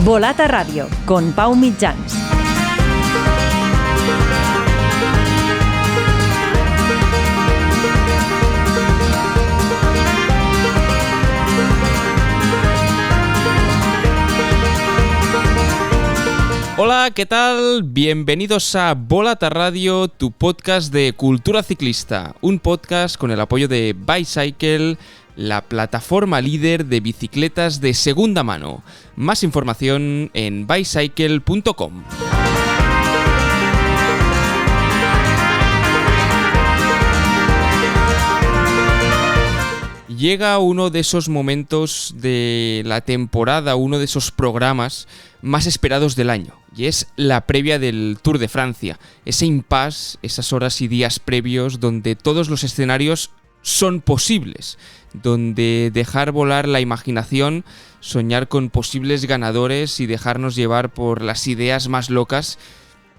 Volata Radio, con Pau Mitjans. Hola, ¿qué tal? Bienvenidos a Volata Radio, tu podcast de cultura ciclista. Un podcast con el apoyo de Bicycle, la plataforma líder de bicicletas de segunda mano. Más información en bicycle.com. Llega uno de esos momentos de la temporada, uno de esos programas más esperados del año, y es la previa del Tour de Francia. Ese impasse, esas horas y días previos donde todos los escenarios son posibles, donde dejar volar la imaginación, soñar con posibles ganadores y dejarnos llevar por las ideas más locas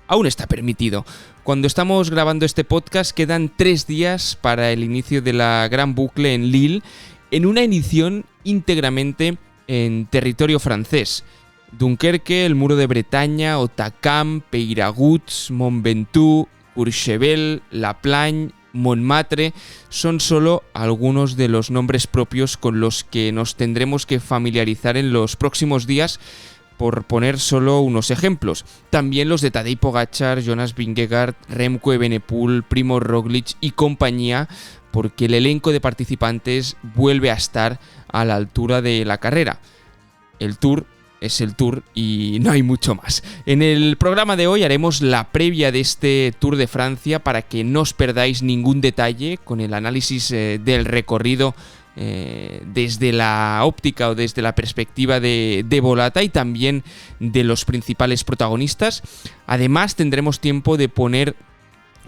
aún está permitido. Cuando estamos grabando este podcast quedan 3 días para el inicio de la Gran Boucle en Lille, en una edición íntegramente en territorio francés. Dunkerque, el Muro de Bretaña, Otakam, Peyraguts, Mont Ventoux, Courchevel, La Plagne, Montmartre son solo algunos de los nombres propios con los que nos tendremos que familiarizar en los próximos días, por poner solo unos ejemplos. También los de Tadej Pogačar, Jonas Vingegaard, Remco Evenepoel, Primož Roglič y compañía, porque el elenco de participantes vuelve a estar a la altura de la carrera. El Tour es el Tour y no hay mucho más. En el programa de hoy haremos la previa de este Tour de Francia para que no os perdáis ningún detalle con el análisis del recorrido desde la óptica o desde la perspectiva de Volata y también de los principales protagonistas. Además tendremos tiempo de poner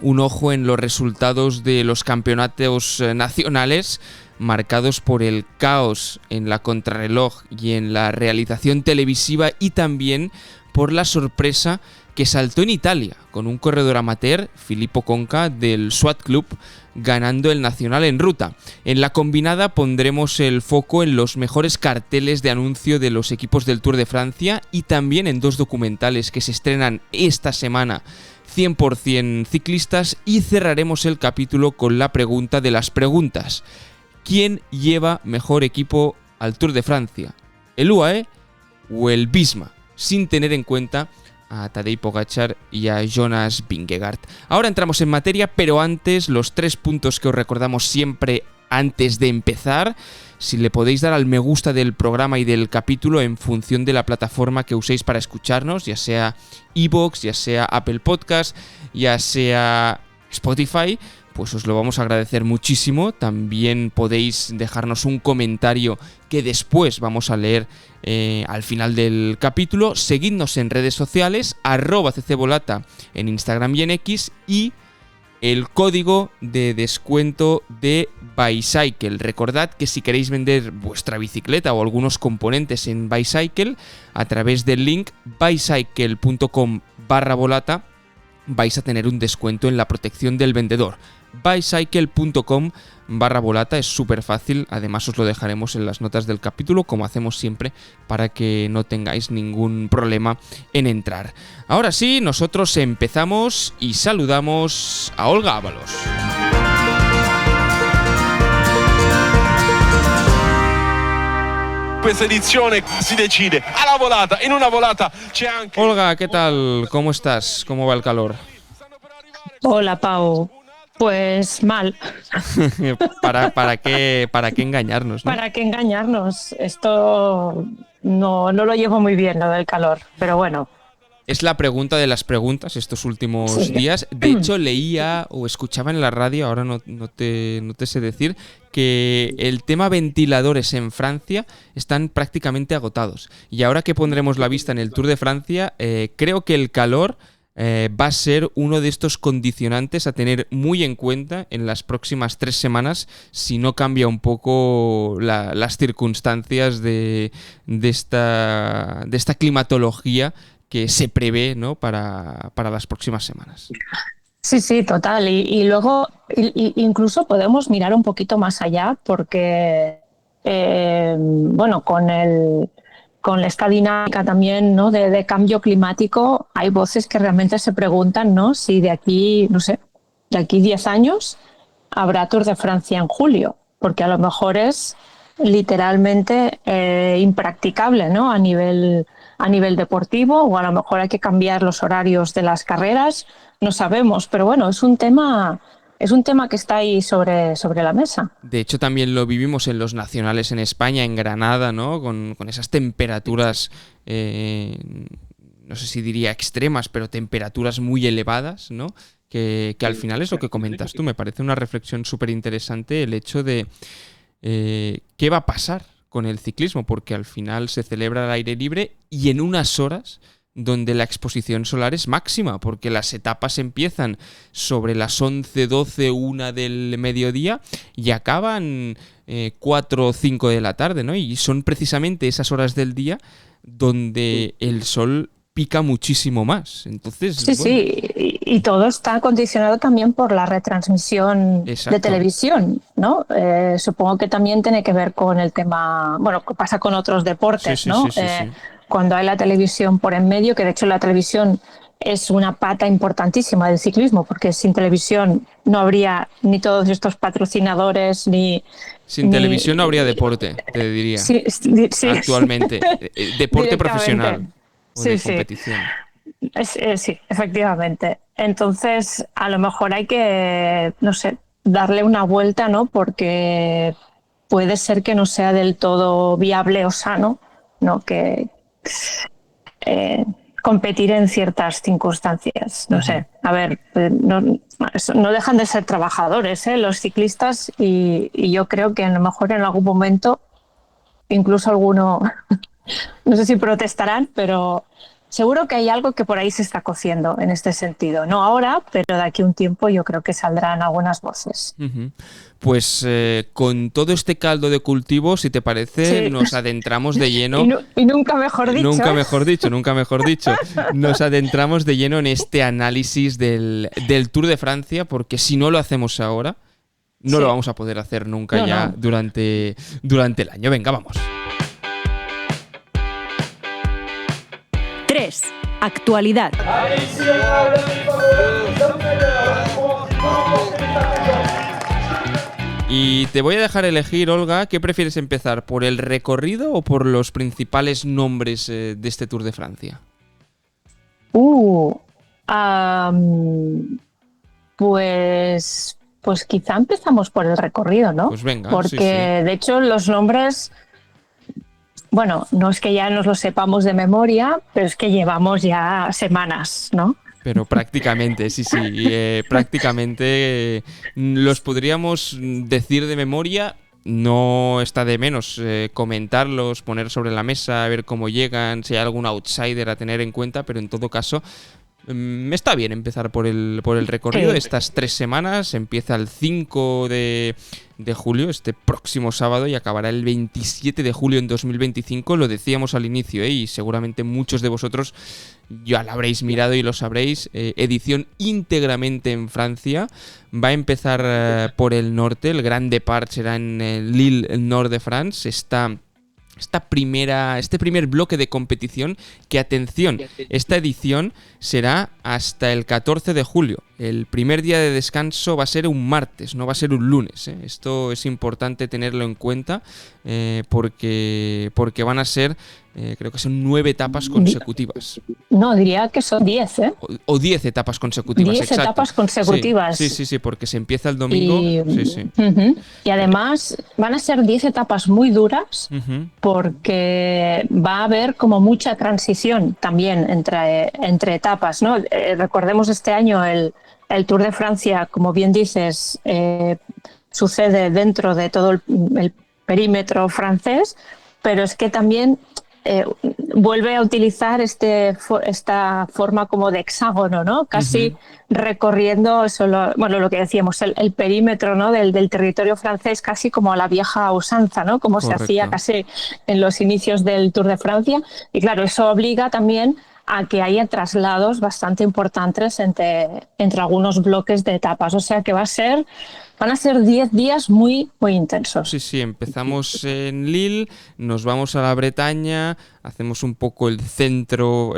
un ojo en los resultados de los campeonatos nacionales, marcados por el caos en la contrarreloj y en la realización televisiva, y también por la sorpresa que saltó en Italia, con un corredor amateur, Filippo Conca, del SWAT Club, ganando el nacional en ruta. En la combinada pondremos el foco en los mejores carteles de anuncio de los equipos del Tour de Francia y también en 2 documentales que se estrenan esta semana, 100% ciclistas, y cerraremos el capítulo con la pregunta de las preguntas. ¿Quién lleva mejor equipo al Tour de Francia? ¿El UAE o el Visma? Sin tener en cuenta a Tadej Pogačar y a Jonas Vingegaard. Ahora entramos en materia, pero antes los 3 puntos que os recordamos siempre antes de empezar. Si le podéis dar al me gusta del programa y del capítulo en función de la plataforma que uséis para escucharnos, ya sea iVoox, ya sea Apple Podcast, ya sea Spotify, pues os lo vamos a agradecer muchísimo. También podéis dejarnos un comentario que después vamos a leer al final del capítulo. Seguidnos en redes sociales, @ccvolata en Instagram y en X, y el código de descuento de Bicycle. Recordad que si queréis vender vuestra bicicleta o algunos componentes en Bicycle, a través del link bicycle.com/volata vais a tener un descuento en la protección del vendedor. bicycle.com/volata es súper fácil, además os lo dejaremos en las notas del capítulo, como hacemos siempre, para que no tengáis ningún problema en entrar. Ahora sí, nosotros empezamos y saludamos a Olga Ábalos. Questa edizione si decide alla volata, in una volata c'è anche... Olga, ¿qué tal? ¿Cómo estás? ¿Cómo va el calor? Hola, Pau. Pues mal. ¿Para qué engañarnos, ¿no? ¿Para qué engañarnos? Esto no lo llevo muy bien, lo del calor, pero bueno. Es la pregunta de las preguntas estos últimos días. De hecho, leía o escuchaba en la radio, ahora no te sé decir, que el tema ventiladores en Francia están prácticamente agotados. Y ahora que pondremos la vista en el Tour de Francia, creo que el calor va a ser uno de estos condicionantes a tener muy en cuenta en las próximas 3 semanas, si no cambia un poco las circunstancias de esta climatología que se prevé, ¿no?, para las próximas semanas. Sí, total. Y luego incluso podemos mirar un poquito más allá, porque con con esta dinámica también, ¿no? de cambio climático, hay voces que realmente se preguntan, ¿no? Si de aquí, no sé, de aquí 10 años habrá Tour de Francia en julio, porque a lo mejor es literalmente impracticable, ¿no? A nivel deportivo, o a lo mejor hay que cambiar los horarios de las carreras, no sabemos, pero bueno, es un tema que está ahí sobre la mesa. De hecho, también lo vivimos en los nacionales en España, en Granada, ¿no? Con esas temperaturas, no sé si diría extremas, pero temperaturas muy elevadas, ¿no? Que al final es lo que comentas tú. Me parece una reflexión súper interesante el hecho de qué va a pasar con el ciclismo, porque al final se celebra al aire libre y en unas horas donde la exposición solar es máxima, porque las etapas empiezan sobre las 11, 12, 1 del mediodía y acaban 4 o 5 de la tarde, ¿no? Y son precisamente esas horas del día donde el sol pica muchísimo más. Entonces, sí, bueno. Sí, y todo está condicionado también por la retransmisión de televisión, ¿no? Supongo que también tiene que ver con el tema, bueno, que pasa con otros deportes, sí, ¿no? Sí. Cuando hay la televisión por en medio, que de hecho la televisión es una pata importantísima del ciclismo, porque sin televisión no habría ni todos estos patrocinadores, ni... Sin televisión no habría deporte, te diría, sí, actualmente. Deporte profesional. Sí, de competición. Sí, efectivamente. Entonces, a lo mejor hay que, no sé, darle una vuelta, ¿no? Porque puede ser que no sea del todo viable o sano, ¿no? Que competir en ciertas circunstancias. No sé, a ver, no dejan de ser trabajadores, los ciclistas, y yo creo que a lo mejor en algún momento, incluso alguno... No sé si protestarán, pero seguro que hay algo que por ahí se está cociendo en este sentido. No ahora, pero de aquí a un tiempo yo creo que saldrán algunas voces. Uh-huh. Pues con todo este caldo de cultivo, si te parece, nos adentramos de lleno... y nunca mejor dicho. Nunca mejor dicho. Nos adentramos de lleno en este análisis del Tour de Francia, porque si no lo hacemos ahora, no lo vamos a poder hacer nunca durante el año. Venga, vamos. 3. Actualidad. Y te voy a dejar elegir, Olga, ¿qué prefieres empezar? ¿Por el recorrido o por los principales nombres de este Tour de Francia? Pues quizá empezamos por el recorrido, ¿no? Pues venga, porque sí. De hecho los nombres... Bueno, no es que ya nos lo sepamos de memoria, pero es que llevamos ya semanas, ¿no? Pero prácticamente, sí. Prácticamente los podríamos decir de memoria. No está de menos comentarlos, poner sobre la mesa, ver cómo llegan, si hay algún outsider a tener en cuenta, pero en todo caso... Está bien empezar por el recorrido. Sí. Estas 3 semanas empieza el 5 de julio, este próximo sábado, y acabará el 27 de julio en 2025. Lo decíamos al inicio, y seguramente muchos de vosotros ya lo habréis mirado y lo sabréis. Edición íntegramente en Francia. Va a empezar por el norte. El Grand Départ será en Lille, el Nord de France. Este primer bloque de competición, que atención, esta edición será hasta el 14 de julio. El primer día de descanso va a ser un martes, no va a ser un lunes. Esto es importante tenerlo en cuenta porque van a ser, creo que son 9 etapas consecutivas. No, diría que son 10, ¿eh? O 10 etapas consecutivas, 10 exacto. etapas consecutivas. Sí, porque se empieza el domingo. Y además van a ser 10 etapas muy duras, porque va a haber como mucha transición también entre etapas, ¿no? Recordemos este año el Tour de Francia, como bien dices, sucede dentro de todo el perímetro francés, pero es que también vuelve a utilizar esta forma como de hexágono, ¿no? Casi recorriendo lo que decíamos, el perímetro, ¿no? del territorio francés, casi como a la vieja usanza, ¿no? Como Correcto. se hacía casi en los inicios del Tour de Francia. Y claro, eso obliga también a que haya traslados bastante importantes entre algunos bloques de etapas. O sea que va a ser van a ser 10 días muy, muy intensos. Sí, sí, empezamos en Lille, nos vamos a la Bretaña, hacemos un poco el centro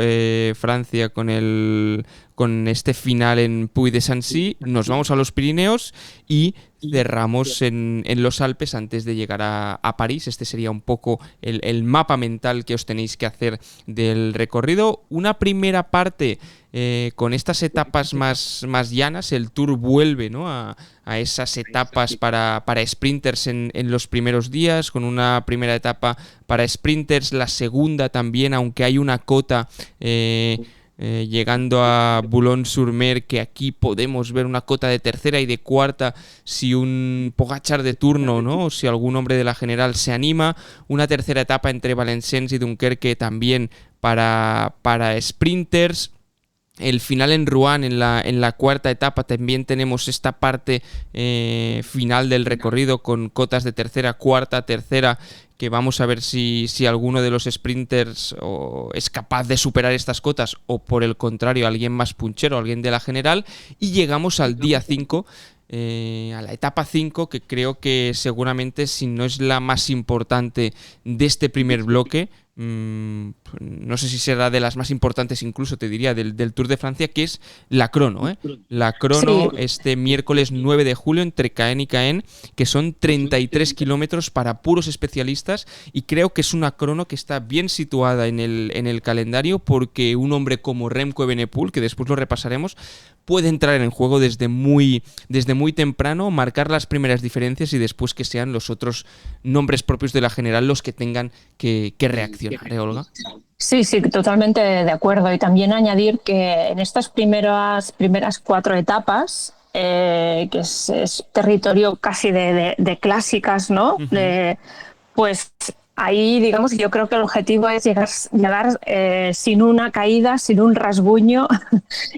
Francia con este final en Puy-de-Sancy, nos vamos a los Pirineos y cerramos en los Alpes antes de llegar a París. Este sería un poco el mapa mental que os tenéis que hacer del recorrido. Una primera parte con estas etapas más llanas, el Tour vuelve, ¿no?, a esas etapas para sprinters en los primeros días, con una primera etapa para sprinters, la segunda también, aunque hay una cota llegando a Boulogne-sur-Mer, que aquí podemos ver una cota de tercera y de cuarta si un Pogačar de turno, ¿no?, o si algún hombre de la general se anima. Una tercera etapa entre Valenciennes y Dunkerque también para sprinters. El final en Rouen, en la cuarta etapa, también tenemos esta parte final del recorrido con cotas de tercera, cuarta, tercera, que vamos a ver si alguno de los sprinters es capaz de superar estas cotas o, por el contrario, alguien más punchero, alguien de la general. Y llegamos al día 5, a la etapa 5, que creo que seguramente, si no es la más importante de este primer bloque, no sé si será de las más importantes incluso, te diría, del Tour de Francia, que es la crono, ¿eh? La crono, sí. Este miércoles 9 de julio entre Caen y Caen, que son 33 kilómetros para puros especialistas, y creo que es una crono que está bien situada en el calendario, porque un hombre como Remco Evenepoel, que después lo repasaremos, puede entrar en juego desde muy temprano, marcar las primeras diferencias y después que sean los otros nombres propios de la general los que tengan que reaccionar, ¿eh, Olga? Sí, totalmente de acuerdo. Y también añadir que en estas primeras 4 etapas, que es territorio casi de clásicas, ¿no? Uh-huh. Pues ahí, digamos, yo creo que el objetivo es llegar sin una caída, sin un rasguño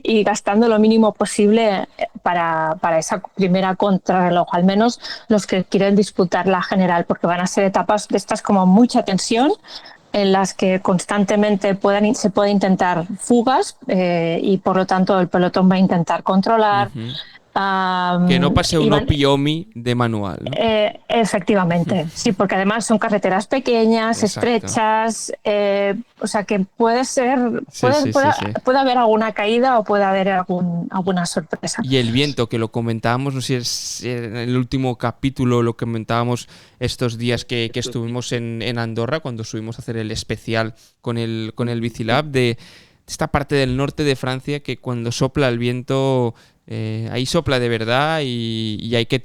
y gastando lo mínimo posible para esa primera contrarreloj, al menos los que quieren disputar la general, porque van a ser etapas de estas como mucha tensión, en las que constantemente se puede intentar fugas y por lo tanto el pelotón va a intentar controlar. Uh-huh. Que no pase un Opiomi de manual, ¿no? Efectivamente, sí, porque además son carreteras pequeñas, exacto, estrechas, o sea que puede haber alguna caída o puede haber alguna sorpresa. Y el viento, que lo comentábamos, no sé si es en el último capítulo, lo comentábamos estos días que estuvimos en Andorra, cuando subimos a hacer el especial con el Bicilab, de esta parte del norte de Francia, que cuando sopla el viento, ahí sopla de verdad y hay que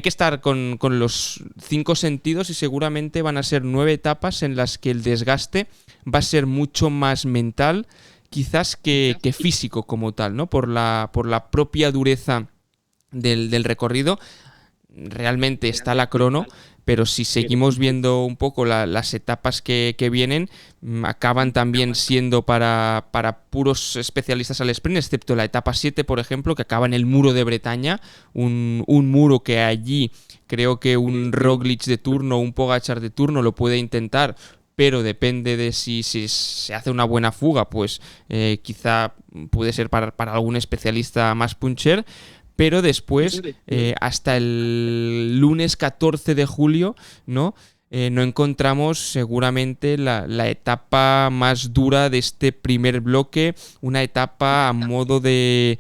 estar con los 5 sentidos, y seguramente van a ser 9 etapas en las que el desgaste va a ser mucho más mental quizás que físico como tal, ¿no? Por la propia dureza del recorrido. Realmente está la crono, pero si seguimos viendo un poco las etapas que vienen, acaban también siendo para puros especialistas al sprint, excepto la etapa 7, por ejemplo, que acaba en el muro de Bretaña, un muro que allí creo que un Roglic de turno, un Pogačar de turno lo puede intentar, pero depende de si se hace una buena fuga, pues quizá puede ser para algún especialista más puncher. Pero después, hasta el lunes 14 de julio, ¿no? No encontramos seguramente la etapa más dura de este primer bloque, una etapa a modo de...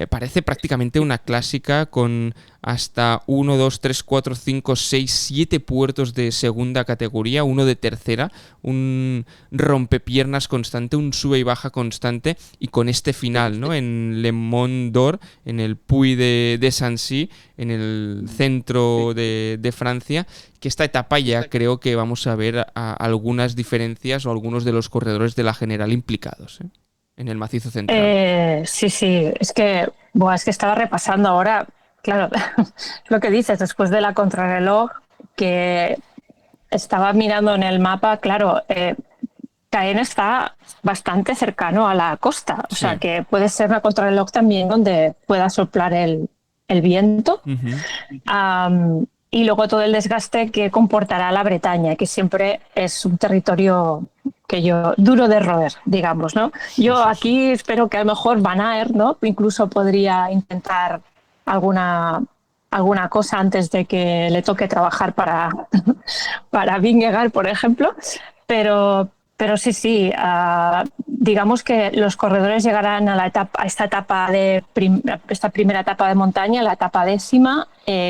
parece prácticamente una clásica, con hasta 1, 2, 3, 4, 5, 6, 7 puertos de segunda categoría, uno de tercera, un rompepiernas constante, un sube y baja constante, y con este final, ¿no? En Le Mont d'Or, en el Puy de Sancy, en el centro de Francia, que esta etapa ya creo que vamos a ver algunas diferencias o algunos de los corredores de la general implicados, ¿eh?, en el macizo central. Sí, es que estaba repasando ahora, claro, lo que dices, después de la contrarreloj, que estaba mirando en el mapa, claro, Caen está bastante cercano a la costa, o sea que puede ser una contrarreloj también donde pueda soplar el viento. Uh-huh. Y luego todo el desgaste que comportará la Bretaña, que siempre es un territorio duro de roer, digamos, ¿no? Yo aquí espero que a lo mejor Van Aert, ¿no?, incluso podría intentar alguna alguna cosa antes de que le toque trabajar para Vingegaard, por ejemplo, pero sí, digamos que los corredores llegarán a esta primera etapa de montaña, la etapa 10ª,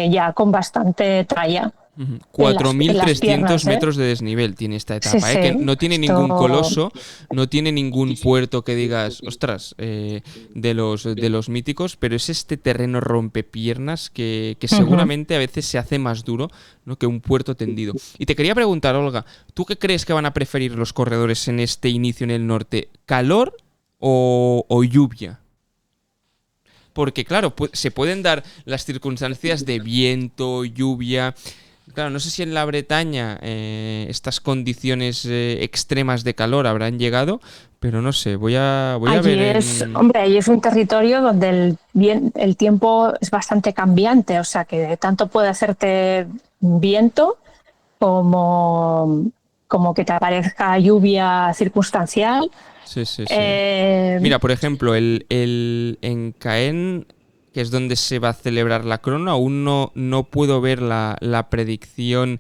ya con bastante tralla. 4.300 metros de desnivel tiene esta etapa, sí, que no tiene ningún coloso, no tiene ningún puerto que digas, ostras, de los míticos, pero es este terreno rompepiernas que seguramente a veces se hace más duro, ¿no?, que un puerto tendido. Y te quería preguntar, Olga, ¿tú qué crees que van a preferir los corredores en este inicio en el norte? ¿Calor o lluvia? Porque claro, se pueden dar las circunstancias de viento, lluvia. Claro, no sé si en la Bretaña estas condiciones extremas de calor habrán llegado, pero no sé, voy a ver. Hombre, allí es un territorio donde el tiempo es bastante cambiante, o sea que tanto puede hacerte viento como que te aparezca lluvia circunstancial. Sí. Mira, por ejemplo, en Caen, que es donde se va a celebrar la crono, aún no puedo ver la predicción,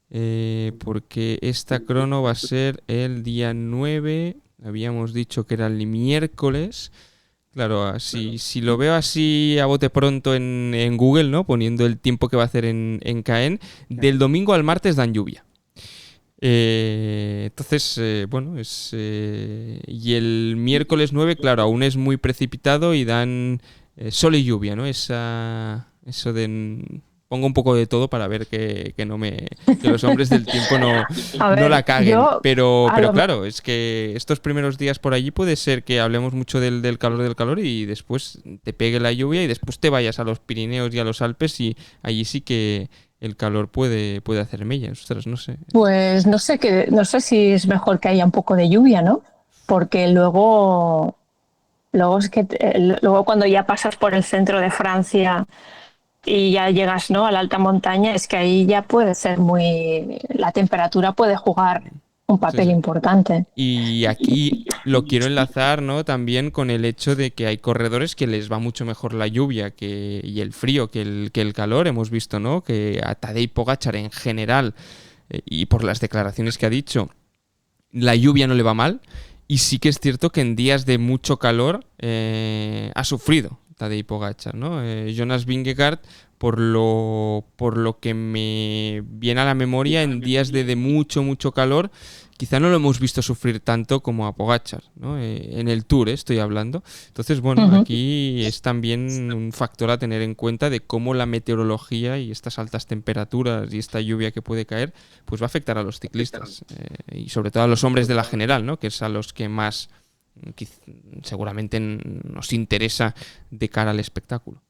porque esta crono va a ser el día 9, habíamos dicho que era el miércoles. Claro, si lo veo así a bote pronto en Google, ¿no?, poniendo el tiempo que va a hacer en Caen, del domingo al martes dan lluvia. Entonces, y el miércoles 9, claro, aún es muy precipitado y dan sol y lluvia, ¿no? Eso de pongo un poco de todo para ver que los hombres del tiempo no la caguen. Pero claro, es que estos primeros días por allí puede ser que hablemos mucho del calor y después te pegue la lluvia y después te vayas a los Pirineos y a los Alpes y allí sí que el calor puede hacer mella. Ostras, no sé. Pues no sé si es mejor que haya un poco de lluvia, ¿no? Porque luego es que luego cuando ya pasas por el centro de Francia y ya llegas, ¿no?, a la alta montaña, es que ahí ya puede ser la temperatura puede jugar un papel importante. Y aquí lo quiero enlazar, ¿no?, también con el hecho de que hay corredores que les va mucho mejor la lluvia y el frío que el calor. Hemos visto, ¿no?, que a Tadej Pogačar en general, y por las declaraciones que ha dicho, la lluvia no le va mal. Y sí que es cierto que en días de mucho calor ha sufrido Tadej Pogačar, ¿no? Jonas Vingegaard, por lo que me viene a la memoria, en días de mucho calor, quizá no lo hemos visto sufrir tanto como a Pogačar, ¿no? En el Tour, estoy hablando. Entonces, bueno, aquí es también un factor a tener en cuenta de cómo la meteorología y estas altas temperaturas y esta lluvia que puede caer, pues va a afectar a los ciclistas y sobre todo a los hombres de la general, ¿no?, que es a los que más seguramente nos interesa de cara al espectáculo.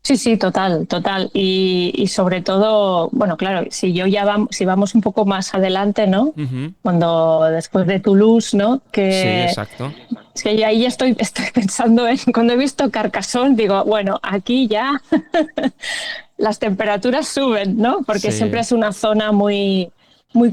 Sí, total. Y sobre todo, bueno, claro, si vamos un poco más adelante, ¿no? Cuando después de Toulouse, ¿no? Sí, exacto. Es que yo ahí ya estoy pensando cuando he visto Carcassonne, digo, bueno, aquí ya las temperaturas suben, ¿no? Porque siempre es una zona muy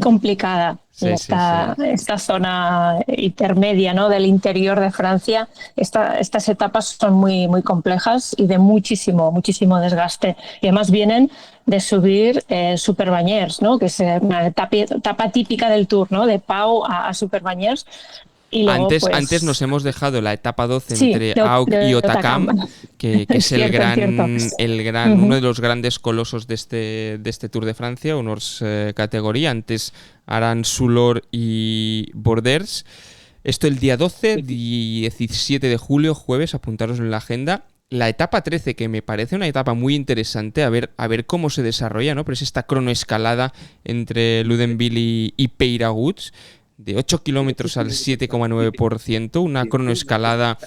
complicada. Esta zona intermedia, ¿no?, del interior de Francia, estas etapas son muy complejas y de muchísimo desgaste. Y además vienen de subir Superbanyers, ¿no?, que es una etapa típica del Tour, ¿no?, de Pau a Superbanyers. Y luego, antes nos hemos dejado la etapa 12 entre Auk y Otakam, que es uno de los grandes colosos de este Tour de Francia, honors categoría. Antes harán Soulor y Borders. Esto el día 12, 17 de julio, jueves, apuntaros en la agenda. La etapa 13, que me parece una etapa muy interesante, a ver cómo se desarrolla, ¿no? Pero es esta cronoescalada entre Ludenville y Peyraguts, de 8 kilómetros al 7,9%, una cronoescalada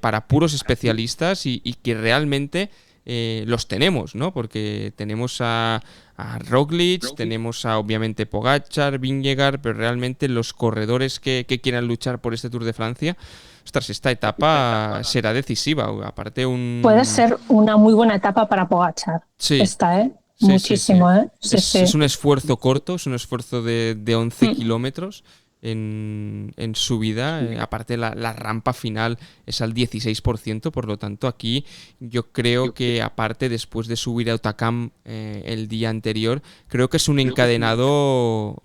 para puros especialistas y que realmente los tenemos, ¿no? Porque tenemos a Roglic, tenemos a obviamente Pogačar, Vingegaard, pero realmente los corredores que quieran luchar por este Tour de Francia, ostras, esta etapa será decisiva. Aparte puede ser una muy buena etapa para Pogačar. Sí. Esta, muchísimo, sí. Es un esfuerzo corto, es un esfuerzo de 11 kilómetros. en subida. Aparte la rampa final es al 16%, por lo tanto aquí yo creo que aparte después de subir a Otakam el día anterior, creo que es un encadenado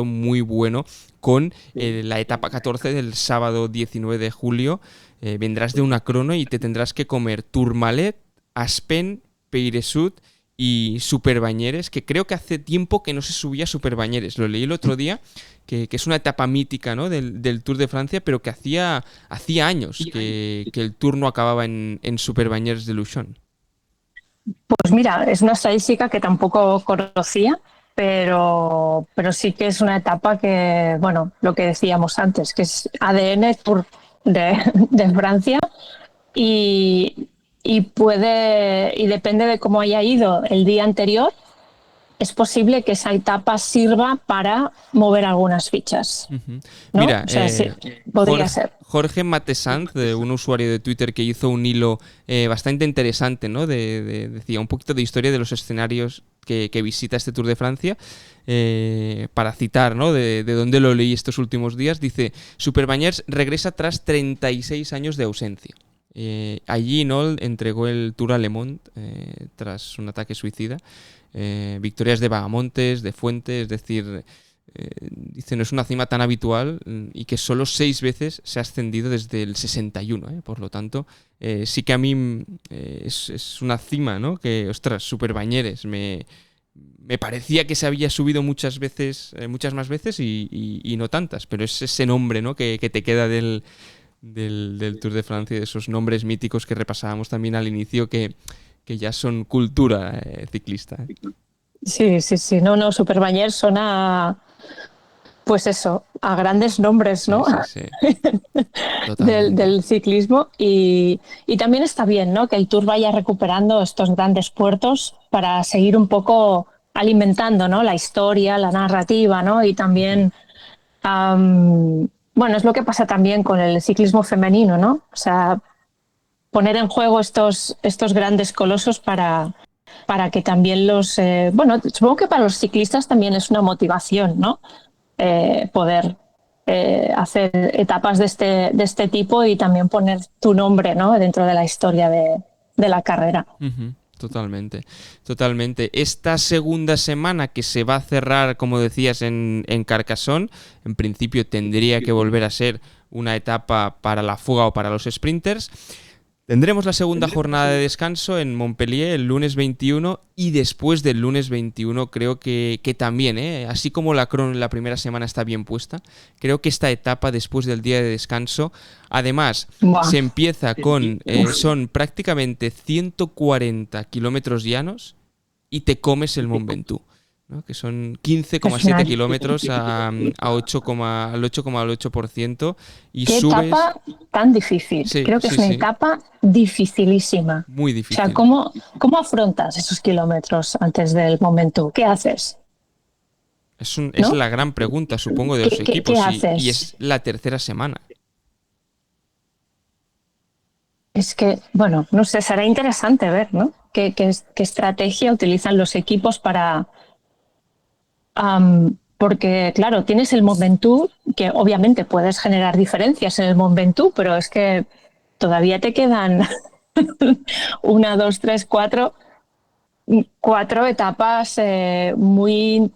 muy bueno con la etapa 14 del sábado 19 de julio. Vendrás de una crono y te tendrás que comer Tourmalet, Aspen, Peyresud y Superbañeres, que creo que hace tiempo que no se subía Superbañeres. Lo leí el otro día, que es una etapa mítica, ¿no?, del Tour de Francia, pero que hacía años que el Tour no acababa en Superbañeres de Luchon. Pues mira, es una estadística que tampoco conocía, pero sí que es una etapa que, bueno, lo que decíamos antes, que es ADN Tour de Francia y depende de cómo haya ido el día anterior, es posible que esa etapa sirva para mover algunas fichas. ¿No? Mira, o sea, sí, podría ser. Jorge Matesanz, un usuario de Twitter que hizo un hilo bastante interesante, ¿no? Decía un poquito de historia de los escenarios que visita este Tour de Francia. Para citar, ¿no?, de dónde lo leí estos últimos días, dice: Superbañers regresa tras 36 años de ausencia. Allí Hinault entregó el Tour a Le Monde tras un ataque suicida. Victorias de Vagamontes, de Fuente, es decir, dice, no es una cima tan habitual y que solo 6 veces se ha ascendido desde el 61, por lo tanto sí que a mí es una cima, ¿no?, que, ostras, Superbañeres me parecía que se había subido muchas más veces y no tantas, pero es ese nombre, ¿no?, que te queda del Tour de Francia, de esos nombres míticos que repasábamos también al inicio, que ya son cultura ciclista. Sí. No, Superbañers son pues eso, a grandes nombres, ¿no? Sí. del ciclismo y también está bien, ¿no?, que el Tour vaya recuperando estos grandes puertos para seguir un poco alimentando, ¿no?, la historia, la narrativa, ¿no? Y también bueno, es lo que pasa también con el ciclismo femenino, ¿no? O sea, poner en juego estos grandes colosos para que también bueno, supongo que para los ciclistas también es una motivación, ¿no? Poder hacer etapas de este tipo y también poner tu nombre, ¿no?, dentro de la historia de la carrera. Totalmente. Esta segunda semana, que se va a cerrar, como decías, en Carcassonne, en principio tendría que volver a ser una etapa para la fuga o para los sprinters. Tendremos la segunda jornada de descanso en Montpellier el lunes 21 y después del lunes 21 creo que también, así como la crono en la primera semana está bien puesta, creo que esta etapa después del día de descanso, además, se empieza con, son prácticamente 140 kilómetros llanos y te comes el Mont Ventoux, ¿no?, que son 15,7 kilómetros al 8,8%. Y ¿Qué subes... etapa tan difícil? Sí, creo que es una etapa dificilísima. Muy difícil. O sea, ¿cómo afrontas esos kilómetros antes del momento? ¿Qué haces? Es la gran pregunta, supongo, de los equipos. ¿Qué haces? Y es la tercera semana. Es que, bueno, no sé, será interesante ver, ¿no? ¿Qué estrategia utilizan los equipos para... porque, claro, tienes el Mont Ventoux, que obviamente puedes generar diferencias en el Mont Ventoux, pero es que todavía te quedan 1, 2, 3, 4 etapas muy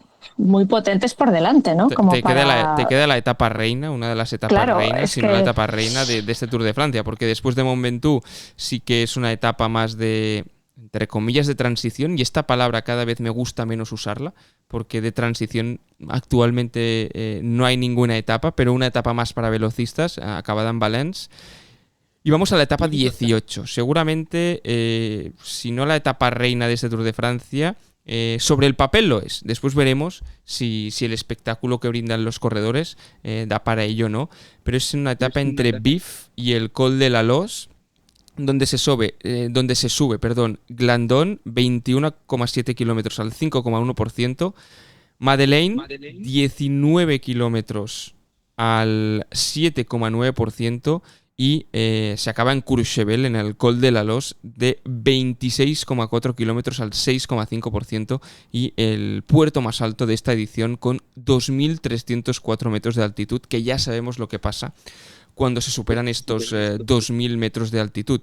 potentes por delante, ¿no? Te queda la etapa reina, una de las etapas reinas, sino la etapa reina de este Tour de Francia, porque después de Mont Ventoux sí que es una etapa más de, entre comillas, de transición, y esta palabra cada vez me gusta menos usarla, porque de transición actualmente no hay ninguna etapa, pero una etapa más para velocistas, acabada en Valence. Y vamos a la etapa 18, seguramente, si no la etapa reina de este Tour de Francia, sobre el papel lo es. Después veremos si el espectáculo que brindan los corredores da para ello o no, pero es una etapa entre Vif y el Col de la Loze, donde se sube, Glandon, 21,7 kilómetros al 5,1%, Madeleine, 19 kilómetros al 7,9%, y se acaba en Courchevel, en el Col de la Loze, de 26,4 kilómetros al 6,5%, y el puerto más alto de esta edición con 2.304 metros de altitud, que ya sabemos lo que pasa cuando se superan estos 2.000 metros de altitud.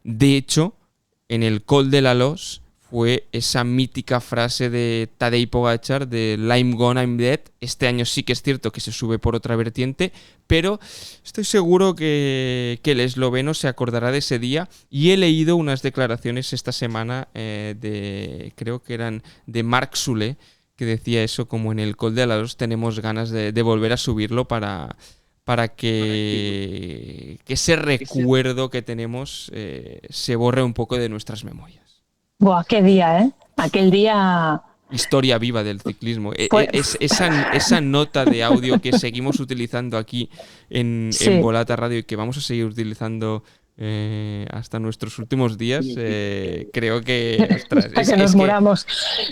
De hecho, en el Col de la Loze fue esa mítica frase de Tadej Pogačar de I'm gone, I'm dead. Este año sí que es cierto que se sube por otra vertiente, pero estoy seguro que el esloveno se acordará de ese día, y he leído unas declaraciones esta semana creo que eran de Marc Soler, que decía eso, como en el Col de la Loze tenemos ganas de volver a subirlo para que ese recuerdo que tenemos se borre un poco de nuestras memorias. Buah, qué día, ¿eh? Aquel día... Historia viva del ciclismo. Esa nota de audio que seguimos utilizando aquí en Volata Radio y que vamos a seguir utilizando hasta nuestros últimos días, creo que... Ostras, que nos muramos.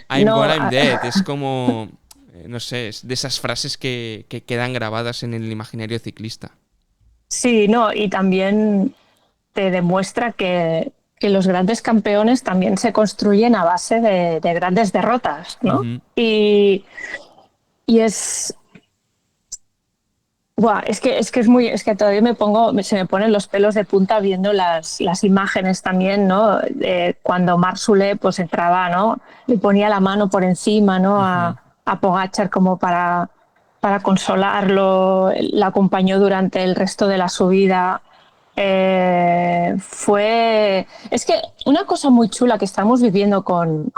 I'm gone, I'm dead. Es como... no sé, es de esas frases que quedan grabadas en el imaginario ciclista. Sí, no, y también te demuestra que los grandes campeones también se construyen a base de grandes derrotas, ¿no? Uh-huh. Y es... Buah, es que todavía se me ponen los pelos de punta viendo las imágenes también, ¿no? Cuando Marc Soler pues entraba, ¿no? Le ponía la mano por encima, ¿no? Uh-huh. a Pogačar como para consolarlo, la acompañó durante el resto de la subida. Es que una cosa muy chula que estamos viviendo con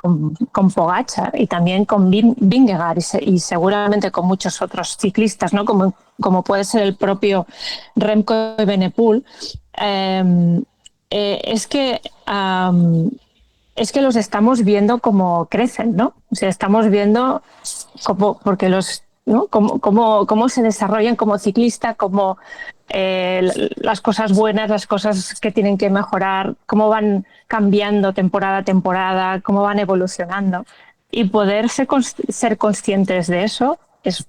Pogačar y también con Vingegaard y seguramente con muchos otros ciclistas, ¿no? Como puede ser el propio Remco Evenepoel, es que los estamos viendo como crecen, ¿no? O sea, estamos viendo porque ¿no? Cómo se desarrollan como ciclista, cómo las cosas buenas, las cosas que tienen que mejorar, cómo van cambiando temporada a temporada, cómo van evolucionando. Y poder ser conscientes de eso es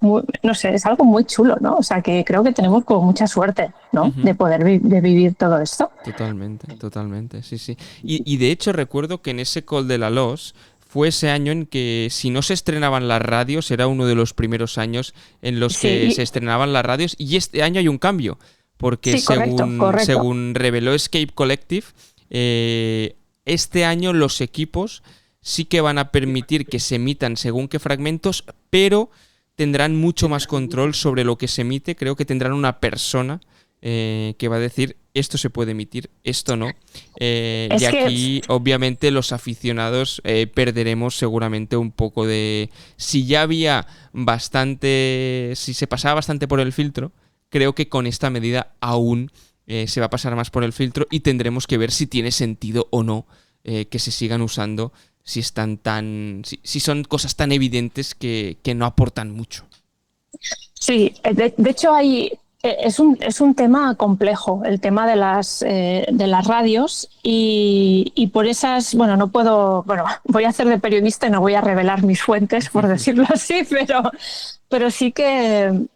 algo muy chulo, ¿no? O sea, que creo que tenemos como mucha suerte, ¿no? Uh-huh. De poder vivir todo esto. Totalmente, sí. Y de hecho recuerdo que en ese Col de la Loze fue ese año en que, si no se estrenaban las radios, era uno de los primeros años en los que se estrenaban las radios, y este año hay un cambio, porque según reveló Escape Collective, este año los equipos sí que van a permitir que se emitan según qué fragmentos, pero tendrán mucho más control sobre lo que se emite. Creo que tendrán una persona que va a decir esto se puede ematir, esto no. Y aquí, obviamente, los aficionados perderemos seguramente un poco de... Si ya había bastante... Si se pasaba bastante por el filtro, creo que con esta medida aún se va a pasar más por el filtro, y tendremos que ver si tiene sentido o no que se sigan usando, si son cosas tan evidentes que no aportan mucho. Sí, de hecho es un tema complejo, el tema de las radios, y por esas, voy a hacer de periodista y no voy a revelar mis fuentes, por decirlo así, pero sí que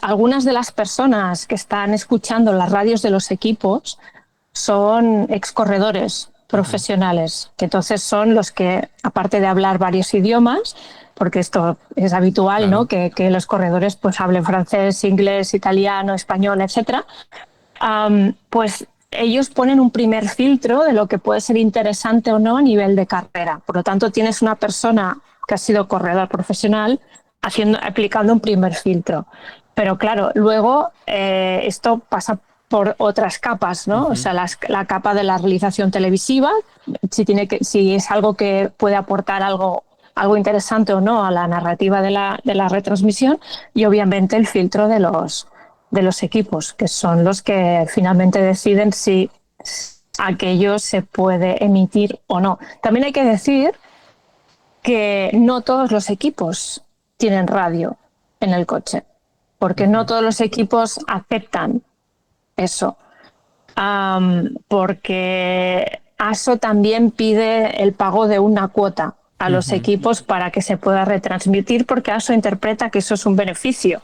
algunas de las personas que están escuchando las radios de los equipos son excorredores profesionales, que entonces son los que, aparte de hablar varios idiomas, porque esto es habitual, claro, ¿no? Que los corredores pues hablen francés, inglés, italiano, español, etcétera. Pues ellos ponen un primer filtro de lo que puede ser interesante o no a nivel de carrera. Por lo tanto, tienes una persona que ha sido corredor profesional aplicando un primer filtro. Pero claro, luego esto pasa por otras capas, ¿no? Uh-huh. O sea, la capa de la realización televisiva, si es algo que puede aportar algo interesante o no a la narrativa de la retransmisión, y obviamente el filtro de los equipos, que son los que finalmente deciden si aquello se puede emitir o no. También hay que decir que no todos los equipos tienen radio en el coche, porque no todos los equipos aceptan eso, porque ASO también pide el pago de una cuota a los equipos para que se pueda retransmitir, porque ASO interpreta que eso es un beneficio,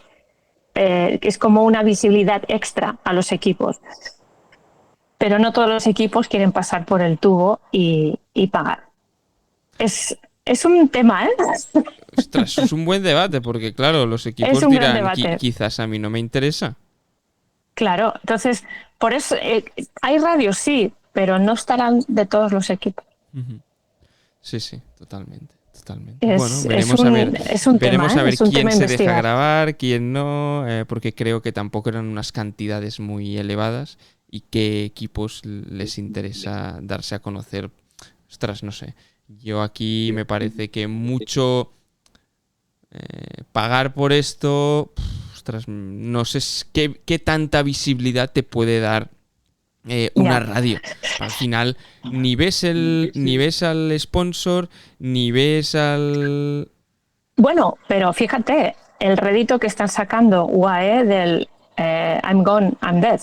que es como una visibilidad extra a los equipos. pero no todos los equipos quieren pasar por el tubo y pagar. Es un tema, ¿eh? Ostras, es un buen debate, porque claro, los equipos dirán, quizás a mí no me interesa. Claro, entonces, por eso hay radios, sí, pero no estarán de todos los equipos. Sí, totalmente. Bueno, veremos a ver quién se deja grabar, quién no, porque creo que tampoco eran unas cantidades muy elevadas y qué equipos les interesa darse a conocer. Ostras, no sé. Yo aquí me parece que mucho pagar por esto, ostras, no sé qué tanta visibilidad te puede dar una radio. Al final ni ves al sponsor, ni ves al... Bueno, pero fíjate, el rédito que están sacando UAE del I'm Gone, I'm Dead,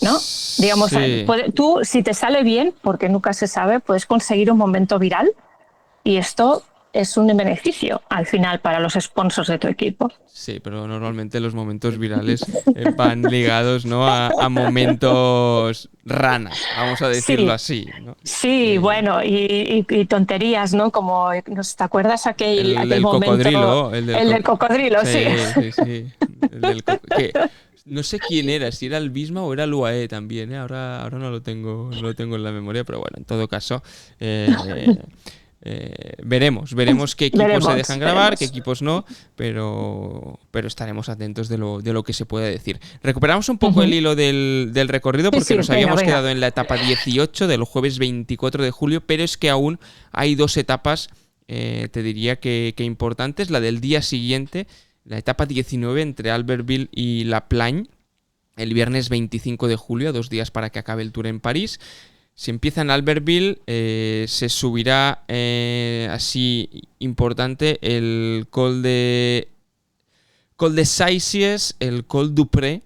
¿no? Digamos, sí. Tú, si te sale bien, porque nunca se sabe, puedes conseguir un momento viral y esto es un beneficio al final para los sponsors de tu equipo. Sí, pero normalmente los momentos virales van ligados, ¿no? a momentos rana, vamos a decirlo así, ¿no? Sí, bueno, y tonterías, ¿no? Como, ¿te acuerdas aquel momento? Cocodrilo, el del cocodrilo, sí. Sí. No sé quién era, si era el Visma o era el UAE también, ¿eh? Ahora no lo tengo en la memoria, pero bueno, en todo caso... veremos qué equipos se dejan grabar, qué equipos no, pero estaremos atentos de lo que se pueda decir. Recuperamos un poco el hilo del recorrido porque nos habíamos quedado en la etapa 18 del jueves 24 de julio, pero es que aún hay dos etapas, te diría que importantes. La del día siguiente, la etapa 19 entre Albertville y La Plagne, el viernes 25 de julio, a 2 días para que acabe el Tour en París. Si empieza en Albertville, se subirá así importante el Col de Saisies, el Col d'Upré,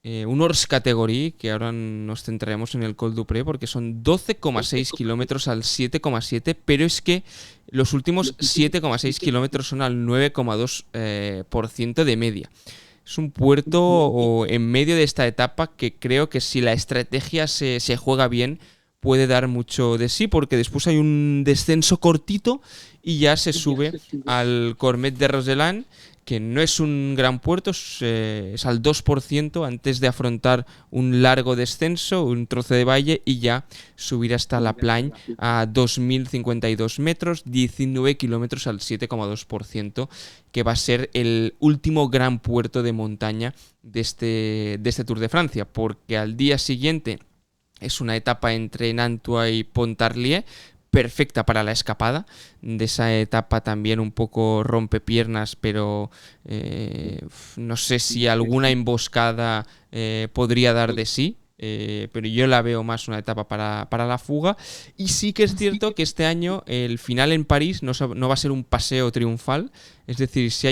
un hors category, que ahora nos centraremos en el Col d'Upré, porque son 12,6 kilómetros al 7,7, pero es que los últimos 7,6 kilómetros son al 9,2% de media. Es un puerto en medio de esta etapa que creo que si la estrategia se juega bien, puede dar mucho de sí, porque después hay un descenso cortito y ya se sube al Cormet de Roseland, que no es un gran puerto, es al 2% antes de afrontar un largo descenso, un trozo de valle, y ya subir hasta La Plagne a 2.052 metros, 19 kilómetros al 7,2%, que va a ser el último gran puerto de montaña de este Tour de Francia, porque al día siguiente es una etapa entre Nantua y Pontarlier, perfecta para la escapada. De esa etapa también un poco rompepiernas, pero no sé si alguna emboscada podría dar de sí. Pero yo la veo más una etapa para la fuga. Y sí que es cierto que este año el final en París no va a ser un paseo triunfal. Es decir, si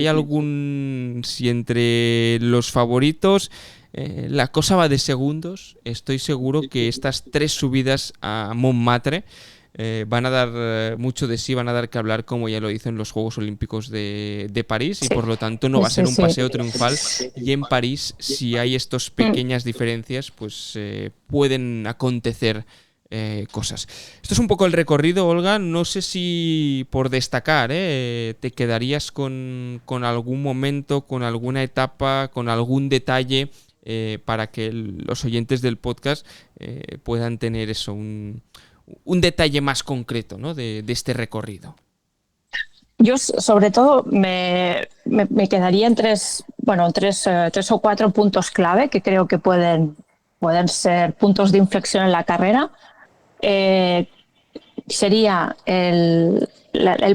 entre los favoritos la cosa va de segundos, estoy seguro que estas 3 subidas a Montmartre van a dar mucho de sí, van a dar que hablar, como ya lo hizo en los Juegos Olímpicos de París, y por lo tanto no va a ser un paseo triunfal. Y en París, si hay estas pequeñas diferencias, pues pueden acontecer cosas. Esto es un poco el recorrido, Olga. No sé si por destacar te quedarías con algún momento, con alguna etapa, con algún detalle para que los oyentes del podcast puedan tener eso, un detalle más concreto, ¿no? de este recorrido. Yo sobre todo me quedaría en tres o 4 puntos clave que creo que pueden ser puntos de inflexión en la carrera. Sería el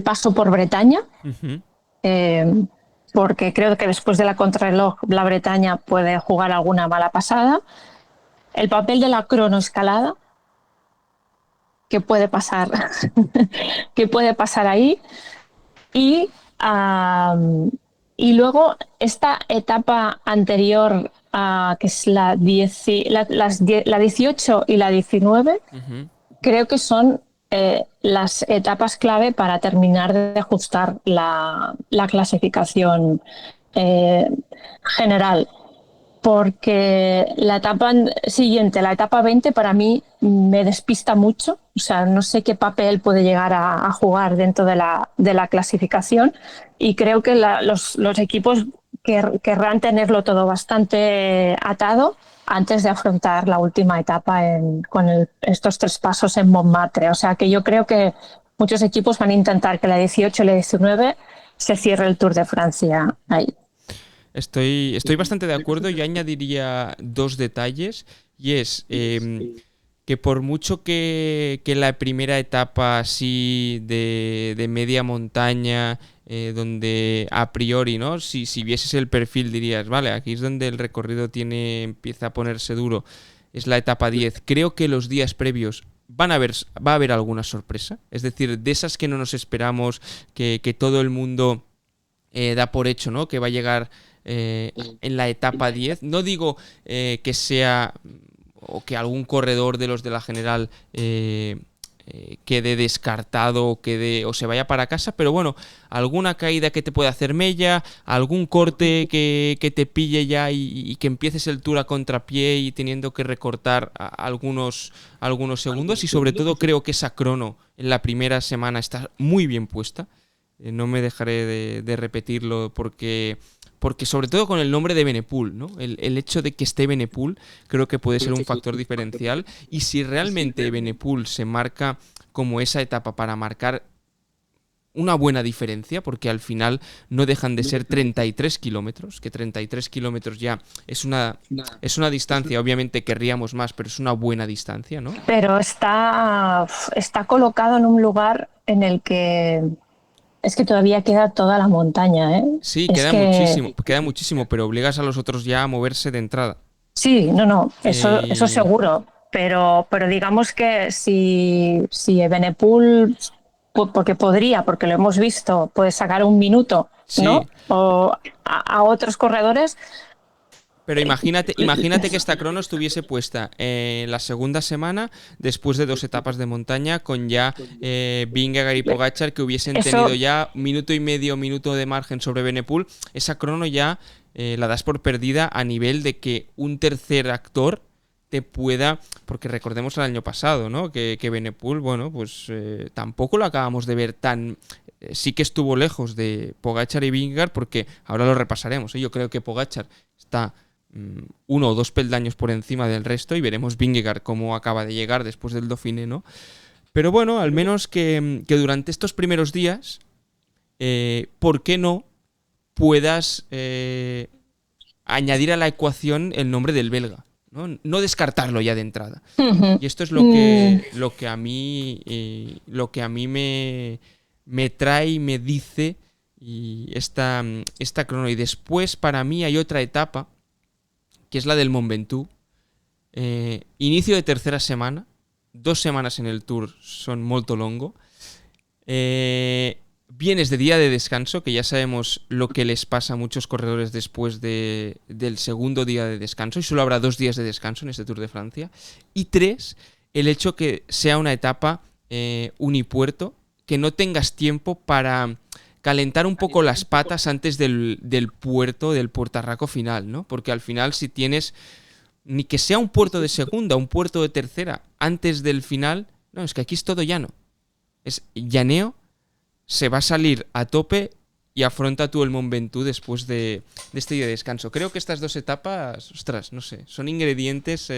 paso por Bretaña, porque creo que después de la contrarreloj la Bretaña puede jugar alguna mala pasada. El papel de la cronoescalada, que puede pasar ahí, y luego esta etapa anterior, que es la 18 y la 19, creo que son las etapas clave para terminar de ajustar la clasificación general. porque la etapa siguiente, la etapa 20, para mí me despista mucho. O sea, no sé qué papel puede llegar a jugar dentro de la clasificación, y creo que los equipos querrán tenerlo todo bastante atado antes de afrontar la última etapa con estos 3 pasos en Montmartre. O sea, que yo creo que muchos equipos van a intentar que la 18 y la 19 se cierre el Tour de Francia ahí. Estoy bastante de acuerdo. Yo añadiría 2 detalles, y es que por mucho que la primera etapa así de media montaña, donde a priori, ¿no? Si vieses el perfil dirías, vale, aquí es donde el recorrido empieza a ponerse duro, es la etapa 10. Creo que los días previos va a haber alguna sorpresa, es decir, de esas que no nos esperamos, que todo el mundo da por hecho, ¿no? Que va a llegar en la etapa 10. No digo que sea, o que algún corredor de los de la general quede descartado o se vaya para casa, pero bueno, alguna caída que te pueda hacer mella, algún corte que te pille ya y que empieces el Tour a contrapié y teniendo que recortar algunos segundos. Y sobre todo creo que esa crono en la primera semana está muy bien puesta. No me dejaré de repetirlo porque sobre todo con el nombre de Evenepoel, ¿no? El hecho de que esté Evenepoel creo que puede ser un factor diferencial, y si realmente Evenepoel se marca como esa etapa para marcar una buena diferencia, porque al final no dejan de ser 33 kilómetros, que 33 kilómetros ya es una distancia, obviamente querríamos más, pero es una buena distancia, ¿no? Pero está colocado en un lugar en el que es que todavía queda toda la montaña, ¿eh? Sí, queda muchísimo, pero obligas a los otros ya a moverse de entrada. Sí, no, eso seguro. Pero digamos que si Evenepoel, porque lo hemos visto, puede sacar un minuto, ¿no? Sí. O a otros corredores. Pero imagínate que esta crono estuviese puesta en la segunda semana, después de 2 etapas de montaña, con ya Vingegaard y Pogačar, que hubiesen tenido ya minuto y medio, minuto de margen sobre Evenepoel. Esa crono ya la das por perdida, a nivel de que un tercer actor te pueda, porque recordemos el año pasado, ¿no? Que Evenepoel, bueno, pues tampoco lo acabamos de ver tan... sí que estuvo lejos de Pogačar y Vingegaard, porque ahora lo repasaremos, ¿eh? Yo creo que Pogačar está 1 o 2 peldaños por encima del resto, y veremos Vingegaard cómo acaba de llegar después del Dauphiné, ¿no? Pero bueno, al menos que durante estos primeros días, ¿por qué no puedas añadir a la ecuación el nombre del belga? No descartarlo ya de entrada. Uh-huh. Y esto es lo que a mí me trae y me dice y esta crono. Y después, para mí, hay otra etapa, que es la del Mont Ventoux. Inicio de tercera semana. 2 semanas en el Tour son molto longo. Vienes de día de descanso, que ya sabemos lo que les pasa a muchos corredores después del segundo día de descanso, y solo habrá 2 días de descanso en este Tour de Francia. Y 3, el hecho que sea una etapa unipuerto, que no tengas tiempo para calentar un poco las patas antes del puertarraco final, ¿no? Porque al final, si tienes ni que sea un puerto de segunda, un puerto de tercera antes del final, no, es que aquí es todo llano. Es llaneo. Se va a salir a tope y afronta tú el Mont Ventoux después de este día de descanso. Creo que estas 2 etapas, ostras, no sé, son ingredientes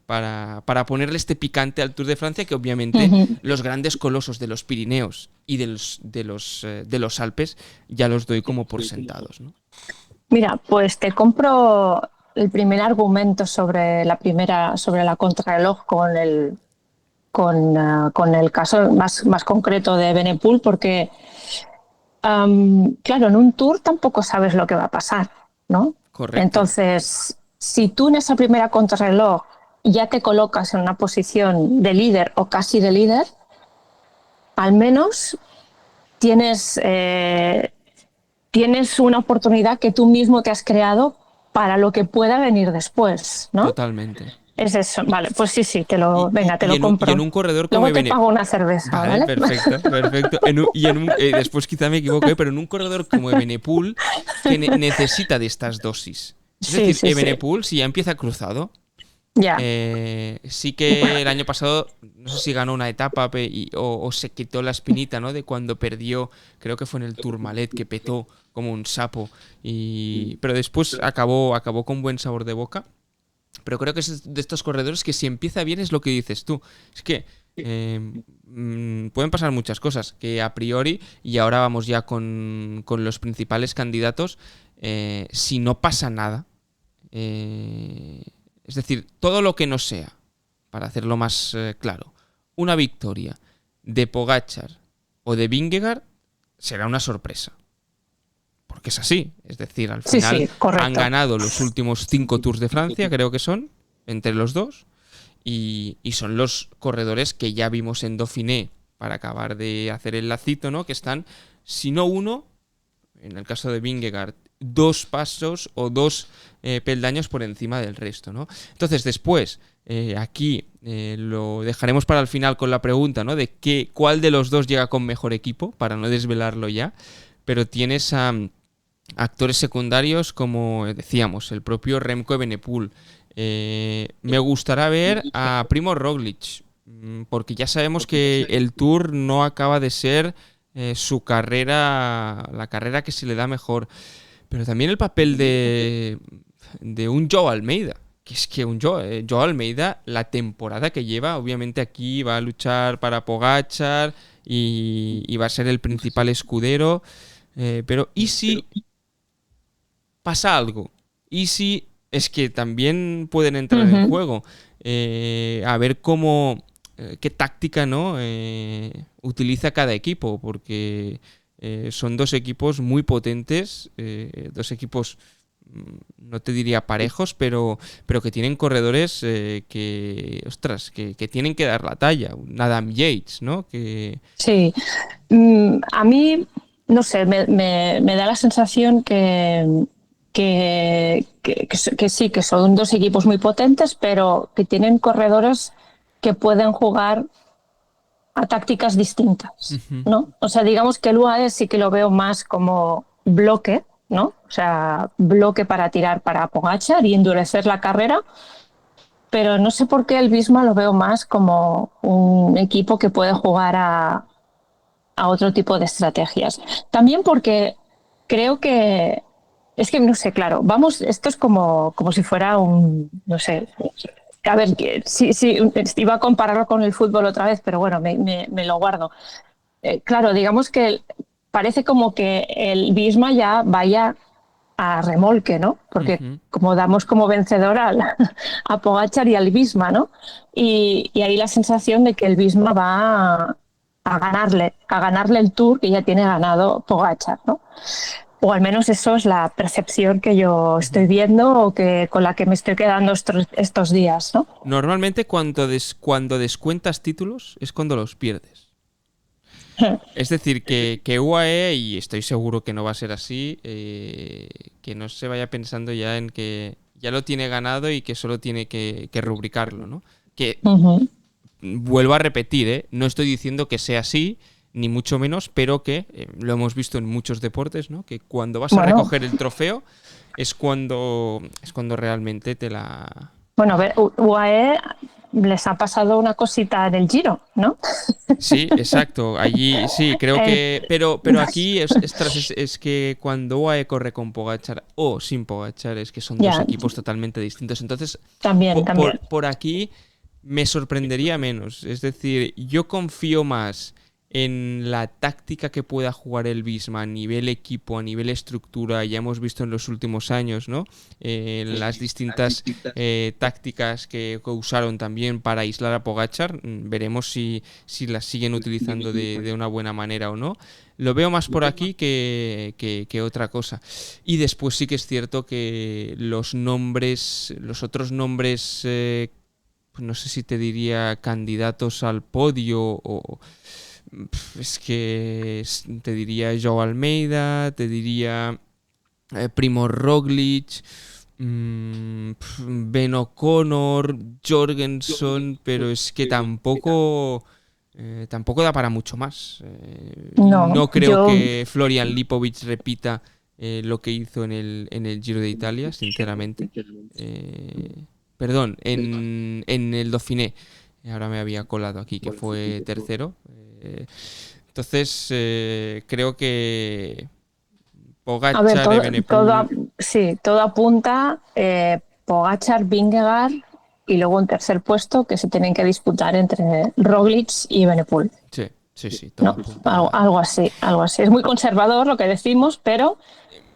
para ponerle este picante al Tour de Francia, que obviamente los grandes colosos de los Pirineos y de los Alpes ya los doy como por sentados, ¿no? Mira, pues te compro el primer argumento sobre la contrarreloj con el caso más concreto de Evenepoel, porque claro, en un Tour tampoco sabes lo que va a pasar, ¿no? Correcto. Entonces, si tú en esa primera contrarreloj ya te colocas en una posición de líder o casi de líder, al menos tienes una oportunidad que tú mismo te has creado para lo que pueda venir después, ¿no? Totalmente. Es eso, vale, pues sí, te lo compro. Y en un corredor como Luego te pago una cerveza, ¿vale? Perfecto. Después quizá me equivoqué, pero en un corredor como Evenepoel, que necesita de estas dosis. Es Sí, decir, sí, sí. Evenepoel si ya empieza cruzado. Ya. Sí que el año pasado, no sé si ganó una etapa o se quitó la espinita, ¿no? De cuando perdió, creo que fue en el Tourmalet, que petó como un sapo. Pero después acabó con buen sabor de boca. Pero creo que es de estos corredores que si empieza bien es lo que dices tú. Es que pueden pasar muchas cosas, que a priori, y ahora vamos ya con los principales candidatos, si no pasa nada, es decir, todo lo que no sea, para hacerlo más claro, una victoria de Pogačar o de Vingegaard será una sorpresa. Porque es así. Es decir, al Sí, final sí, correcto. han ganado los últimos 5 Tours de Francia, creo que son, entre los dos. Y son los corredores que ya vimos en Dauphiné, para acabar de hacer el lacito, ¿no? Que están, si no uno, en el caso de Vingegaard, 2 pasos o 2 peldaños por encima del resto, ¿no? Entonces, después, aquí lo dejaremos para el final con la pregunta, ¿no? De cuál de los dos llega con mejor equipo, para no desvelarlo ya. Pero tienes a actores secundarios como decíamos, el propio Remco Evenepoel. Me gustará ver a Primo Roglic, porque ya sabemos que el Tour no acaba de ser su carrera, la carrera que se le da mejor. Pero también el papel de un Joe Almeida. Que es que Joe Almeida, la temporada que lleva, obviamente aquí va a luchar para Pogačar y va a ser el principal escudero. Pero ¿y si pasa algo? ¿Y si es que también pueden entrar en juego? A ver qué táctica, ¿no? Utiliza cada equipo, porque son 2 equipos muy potentes, 2 equipos, no te diría parejos, pero que tienen corredores que tienen que dar la talla. Un Adam Yates, ¿no? Sí. A mí, no sé, me da la sensación que sí, que son 2 equipos muy potentes, pero que tienen corredores que pueden jugar a tácticas distintas, ¿no? O sea, digamos que el UAE sí que lo veo más como bloque, ¿no? O sea, bloque para tirar para Pogačar y endurecer la carrera, pero no sé por qué el Visma lo veo más como un equipo que puede jugar a otro tipo de estrategias. También porque creo que es que no sé, claro, vamos, esto es como si fuera no sé, a ver, sí, iba a compararlo con el fútbol otra vez, pero bueno, me lo guardo. Claro, digamos que parece como que el Visma ya vaya a remolque, ¿no? Porque como damos como vencedor a Pogačar y al Visma, ¿no? Y hay la sensación de que el Visma va a ganarle el Tour que ya tiene ganado Pogačar, ¿no? O al menos eso es la percepción que yo estoy viendo o con la que me estoy quedando estos días, ¿no? Normalmente cuando descuentas títulos es cuando los pierdes. Es decir, que UAE, y estoy seguro que no va a ser así, que no se vaya pensando ya en que ya lo tiene ganado y que solo tiene que rubricarlo, ¿no? Que vuelvo a repetir, no estoy diciendo que sea así, ni mucho menos, pero que lo hemos visto en muchos deportes, ¿no? Que cuando vas a recoger el trofeo es cuando realmente te la... Bueno, a ver, UAE les ha pasado una cosita en el Giro, ¿no? Sí, exacto. Allí sí, creo que... Pero aquí es que cuando UAE corre con Pogačar o sin Pogačar es que son 2 equipos totalmente distintos. Entonces, también. Por aquí me sorprendería menos. Es decir, yo confío más en la táctica que pueda jugar el Visma a nivel equipo, a nivel estructura. Ya hemos visto en los últimos años, ¿no? Las distintas tácticas que usaron también para aislar a Pogačar. Veremos si las siguen utilizando de una buena manera o no. Lo veo más por aquí que otra cosa. Y después sí que es cierto que los otros nombres, no sé si te diría candidatos al podio o... Es que te diría Joe Almeida, te diría Primo Roglic, Ben O'Connor, Jorgensen, pero es que tampoco da para mucho más. No creo que Florian Lipovic repita lo que hizo en el Giro de Italia, sinceramente. Perdón, en el Dauphiné. Ahora me había colado aquí, que fue tercero. Entonces, creo que Pogačar, A ver, Evenepoel... todo apunta Pogačar, Vingegaard y luego un tercer puesto que se tienen que disputar entre Roglic y Evenepoel. Sí, todo ¿No? apunta. Algo así. Es muy conservador lo que decimos, pero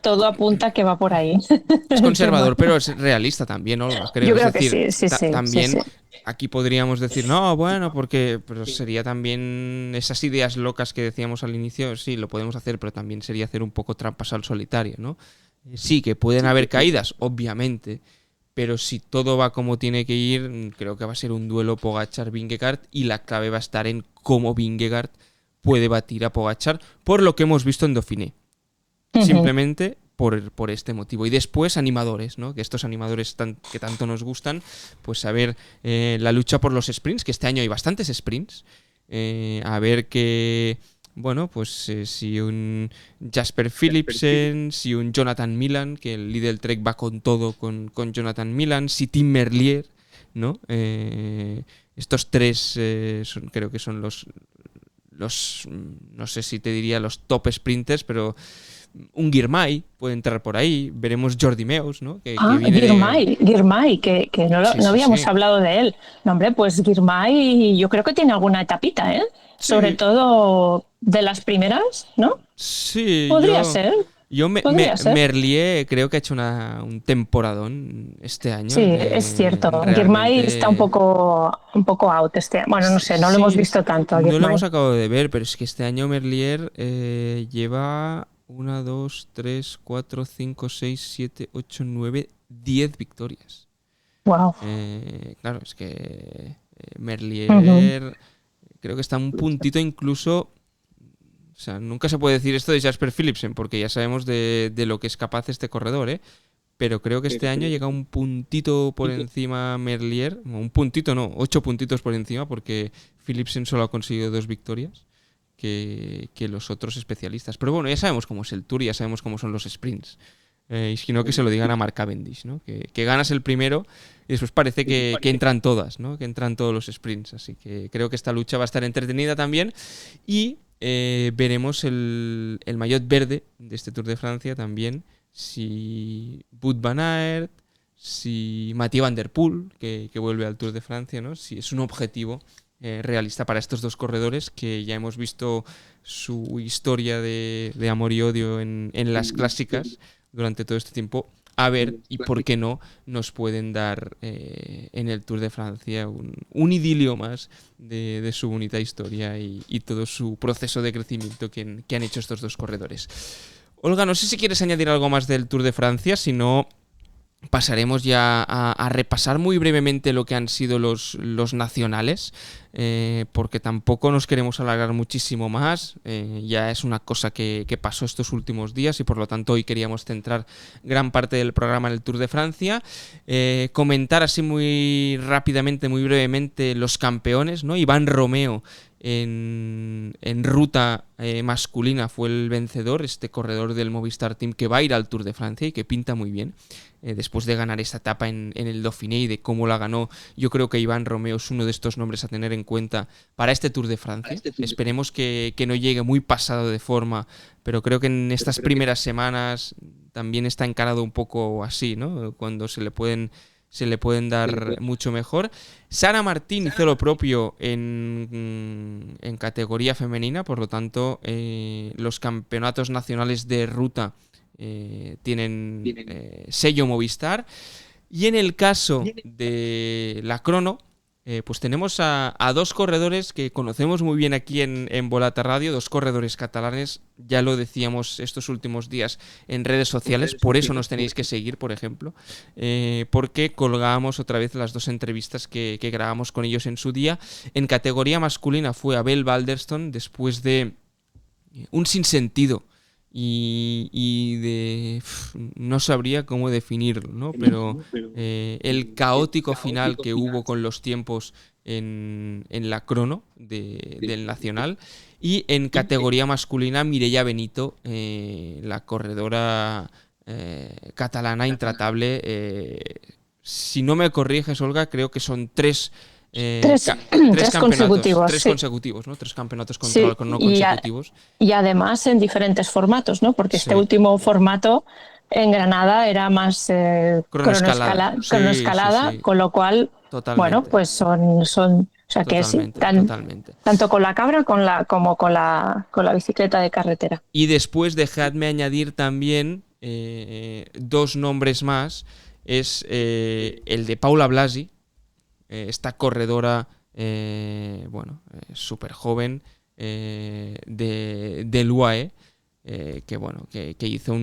todo apunta que va por ahí. Es conservador, pero es realista también, Olga, creo. Yo Es creo decir, que sí. también Sí. aquí podríamos decir, no, bueno, pero sería también esas ideas locas que decíamos al inicio, sí, lo podemos hacer, pero también sería hacer un poco trampas al solitario, ¿no? Sí, que pueden haber caídas, obviamente, pero si todo va como tiene que ir, creo que va a ser un duelo Pogačar-Vingegaard y la clave va a estar en cómo Vingegaard puede batir a Pogačar por lo que hemos visto en Dauphiné. Simplemente por este motivo. Y después animadores, ¿no? Que estos animadores que tanto nos gustan, pues a ver la lucha por los sprints, que este año hay bastantes sprints. A ver que, bueno, pues si un Jasper Philipsen, si un Jonathan Milan, que el Lidl Trek va con todo con Jonathan Milan, si Tim Merlier, ¿no? Estos tres creo que son los, no sé si te diría los top sprinters, pero un Girmay puede entrar por ahí. Veremos Jordi Meus, ¿no? Que viene Girmay, que no habíamos hablado de él. No, hombre, pues Girmay yo creo que tiene alguna etapita, ¿eh? Sí. Sobre todo de las primeras, ¿no? Sí. Podría ser. Merlier creo que ha hecho un temporadón este año. Sí, es cierto. Realmente... Girmay está un poco out este año. Bueno, no sé, no lo hemos visto tanto a Girmay. No lo hemos acabado de ver, pero es que este año Merlier lleva 1, 2, 3, 4, 5, 6, 7, 8, 9, 10 victorias. Wow. Claro, es que Merlier creo que está un puntito incluso... O sea, nunca se puede decir esto de Jasper Philipsen, porque ya sabemos de lo que es capaz este corredor, ¿eh? Pero creo que este año llega un puntito por encima Merlier. Un puntito no, 8 puntitos por encima, porque Philipsen solo ha conseguido 2 victorias que los otros especialistas. Pero bueno, ya sabemos cómo es el Tour, ya sabemos cómo son los sprints. Y si no, que se lo digan a Mark Cavendish, ¿no? Que ganas el primero y después parece que entran todas, ¿no? Que entran todos los sprints. Así que creo que esta lucha va a estar entretenida también. Y veremos el maillot verde de este Tour de Francia también. Si Wout van Aert, si Mathieu van der Poel, que vuelve al Tour de Francia, ¿no? Si es un objetivo realista para estos dos corredores, que ya hemos visto su historia de amor y odio en las clásicas durante todo este tiempo. A ver, y por qué no, nos pueden dar en el Tour de Francia un idilio más de su bonita historia y todo su proceso de crecimiento que han hecho estos dos corredores. Olga, no sé si quieres añadir algo más del Tour de Francia, si no pasaremos ya a repasar muy brevemente lo que han sido los nacionales, porque tampoco nos queremos alargar muchísimo más. Ya es una cosa que pasó estos últimos días y por lo tanto hoy queríamos centrar gran parte del programa en el Tour de Francia. Comentar así muy rápidamente, muy brevemente los campeones, ¿no? Iván Romeo en ruta masculina fue el vencedor, este corredor del Movistar Team que va a ir al Tour de Francia y que pinta muy bien. Después de ganar esta etapa en el Dauphiné y de cómo la ganó, yo creo que Iván Romeo es uno de estos nombres a tener en cuenta para este Tour de Francia. Esperemos que no llegue muy pasado de forma, pero creo que en estas primeras semanas también está encarado un poco así, ¿no? Cuando se le pueden dar mucho mejor. Sara Martín hizo lo propio en categoría femenina, por lo tanto los campeonatos nacionales de ruta tienen sello Movistar. Y en el caso de la crono, pues tenemos a dos corredores que conocemos muy bien aquí en Volata Radio, dos corredores catalanes, ya lo decíamos estos últimos días en redes sociales, por eso nos tenéis que seguir, por ejemplo, porque colgamos otra vez las dos entrevistas que grabamos con ellos en su día. En categoría masculina fue Abel Balderston, después de un sinsentido no sabría cómo definirlo, ¿no? Pero el caótico final que hubo con los tiempos en la crono del Nacional. Y en categoría masculina, Mireia Benito, la corredora catalana intratable. Si no me corriges, Olga, creo que son tres consecutivos. Tres sí. consecutivos, ¿no? Tres campeonatos no consecutivos. Y además en diferentes formatos, ¿no? Porque este último formato en Granada era más cronoescalada, sí. con lo cual, Totalmente. bueno, pues son o sea que sí, tanto con la cabra como con la bicicleta de carretera. Y después dejadme añadir también dos nombres más. Es el de Paula Blasi, esta corredora, súper joven del UAE, que hizo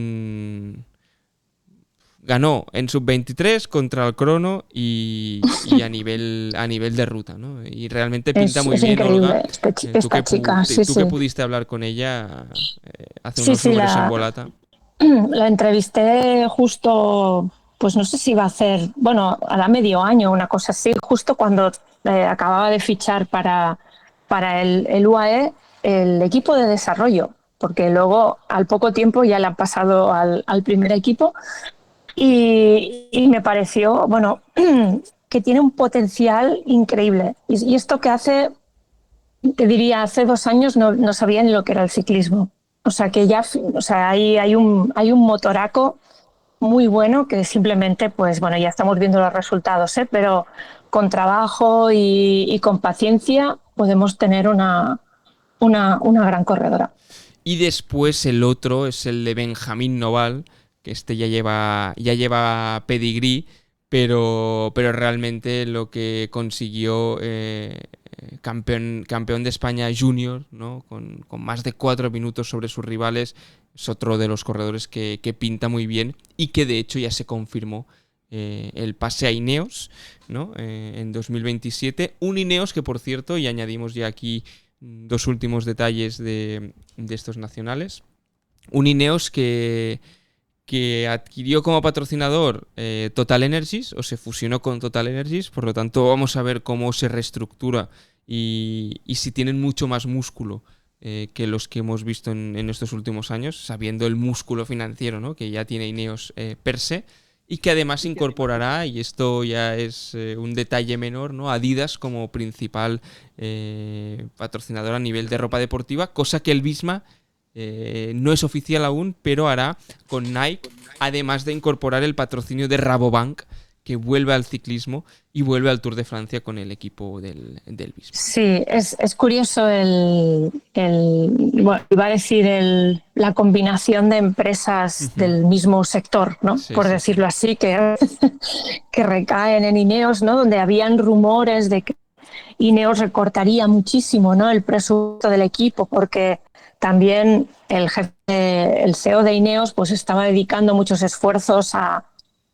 ganó en sub-23 contra el crono y a nivel de ruta, ¿no? Y realmente pinta muy bien, Olga. Tú que pudiste hablar con ella hace unos números en Volata. La entrevisté justo, pues no sé si iba a hacer, hará medio año, una cosa así, justo cuando acababa de fichar para el UAE, el equipo de desarrollo, porque luego al poco tiempo ya le han pasado al primer equipo. Y me pareció, que tiene un potencial increíble. Y esto que te diría, hace 2 años no sabía ni lo que era el ciclismo. O sea, que ya hay un motoraco muy bueno que simplemente, pues ya estamos viendo los resultados, pero con trabajo y con paciencia podemos tener una gran corredora. Y después el otro es el de Benjamín Noval, que ya lleva pedigrí, pero realmente lo que consiguió campeón de España junior, ¿no? Con más de 4 minutos sobre sus rivales, es otro de los corredores que pinta muy bien y que de hecho ya se confirmó el pase a Ineos, ¿no? En 2027. Un Ineos que, por cierto, y añadimos ya aquí 2 últimos detalles de estos nacionales. Un Ineos que adquirió como patrocinador Total Energies, o se fusionó con Total Energies, por lo tanto vamos a ver cómo se reestructura y si tienen mucho más músculo que los que hemos visto en estos últimos años, sabiendo el músculo financiero, ¿no? Que ya tiene Ineos per se, y que además incorporará, y esto ya es un detalle menor, ¿no? Adidas como principal patrocinador a nivel de ropa deportiva, cosa que el Visma no es oficial aún, pero hará con Nike, además de incorporar el patrocinio de Rabobank, que vuelve al ciclismo y vuelve al Tour de Francia con el equipo del Visma. Sí, es curioso iba a decir la combinación de empresas del mismo sector, ¿no? Sí, por decirlo así, que recaen en Ineos, ¿no? Donde habían rumores de que Ineos recortaría muchísimo, ¿no? El presupuesto del equipo, porque también el CEO de Ineos pues estaba dedicando muchos esfuerzos a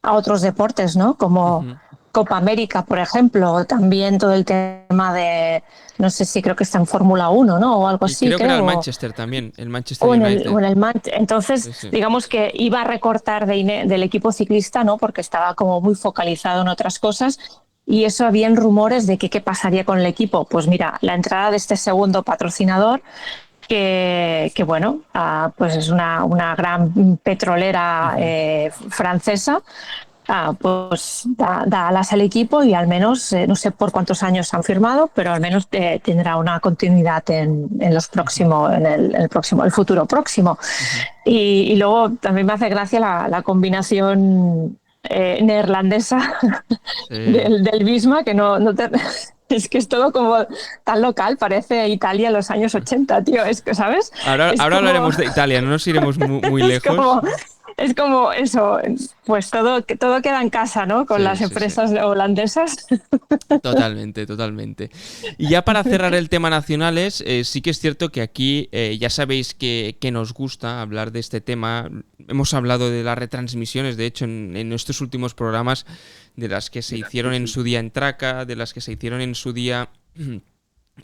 otros deportes, ¿no? Como Copa América, por ejemplo, o también todo el tema de, no sé si creo que está en Fórmula 1, ¿no? O algo así. Creo que era el Manchester también, el Manchester United. Entonces, sí. Digamos que iba a recortar del equipo ciclista, ¿no? Porque estaba como muy focalizado en otras cosas. Y eso, habían rumores de que qué pasaría con el equipo. Pues mira, la entrada de este segundo patrocinador, que pues es una gran petrolera francesa, pues da alas al equipo y al menos, no sé por cuántos años han firmado, pero al menos tendrá una continuidad en el futuro próximo. Y luego también me hace gracia la combinación neerlandesa del Visma, que es que es todo como tan local, parece Italia en los años 80, tío, es que, ¿sabes? Ahora hablaremos de Italia, no nos iremos muy lejos. Es como eso, pues todo queda en casa, ¿no? Con las empresas holandesas. Totalmente. Y ya para cerrar el tema nacionales, sí que es cierto que aquí ya sabéis que nos gusta hablar de este tema. Hemos hablado de las retransmisiones, de hecho, en nuestros últimos programas, de las que se hicieron en su día en Traca, de las que se hicieron en su día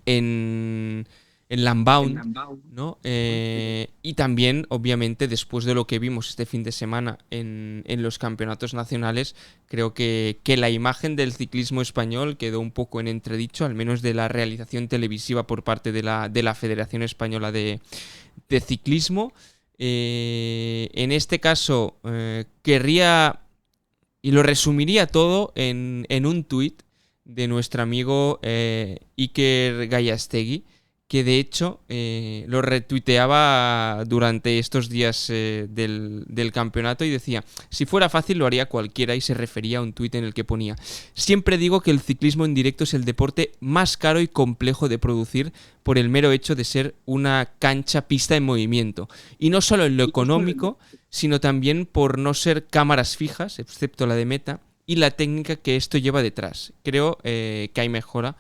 en en Lambaun, ¿no? Y también, obviamente, después de lo que vimos este fin de semana en los campeonatos nacionales, creo que la imagen del ciclismo español quedó un poco en entredicho, al menos de la realización televisiva por parte de la Federación Española de Ciclismo. En este caso, querría, y lo resumiría todo en un tuit de nuestro amigo Iker Gallastegui, que de hecho lo retuiteaba durante estos días del campeonato y decía: si fuera fácil lo haría cualquiera, y se refería a un tuit en el que ponía: siempre digo que el ciclismo en directo es el deporte más caro y complejo de producir por el mero hecho de ser una cancha-pista en movimiento, y no solo en lo económico, sino también por no ser cámaras fijas, excepto la de meta, y la técnica que esto lleva detrás. Creo que hay mejora.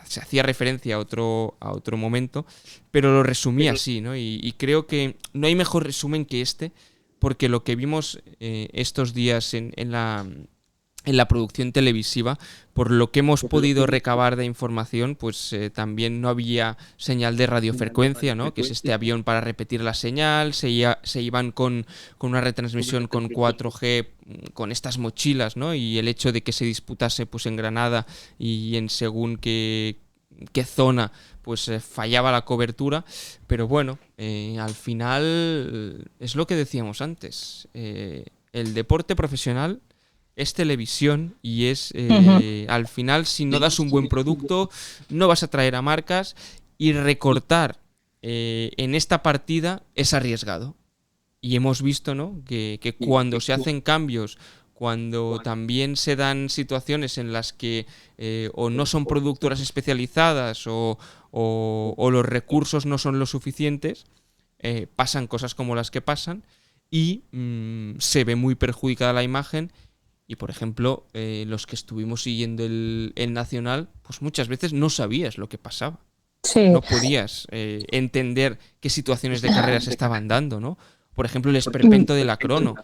Se hacía referencia a otro momento, pero lo resumí así, ¿no? Y creo que no hay mejor resumen que este, porque lo que vimos estos días en la producción televisiva, por lo que hemos podido recabar de información, pues también no había señal de radiofrecuencia, ¿no? Que es este avión para repetir la señal. Se iban con una retransmisión con 4G, con estas mochilas, ¿no? Y el hecho de que se disputase pues en Granada y en según qué zona pues fallaba la cobertura. Pero bueno, al final es lo que decíamos antes, el deporte profesional es televisión y es, al final, si no das un buen producto, no vas a atraer a marcas, y recortar en esta partida es arriesgado. Y hemos visto, ¿no?, que cuando se hacen cambios, cuando también se dan situaciones en las que o no son productoras especializadas o los recursos no son lo suficientes, pasan cosas como las que pasan y se ve muy perjudicada la imagen. Y, por ejemplo, los que estuvimos siguiendo el Nacional, pues muchas veces no sabías lo que pasaba. Sí. No podías entender qué situaciones de carrera se estaban dando, ¿no? Por ejemplo, el esperpento de la crono.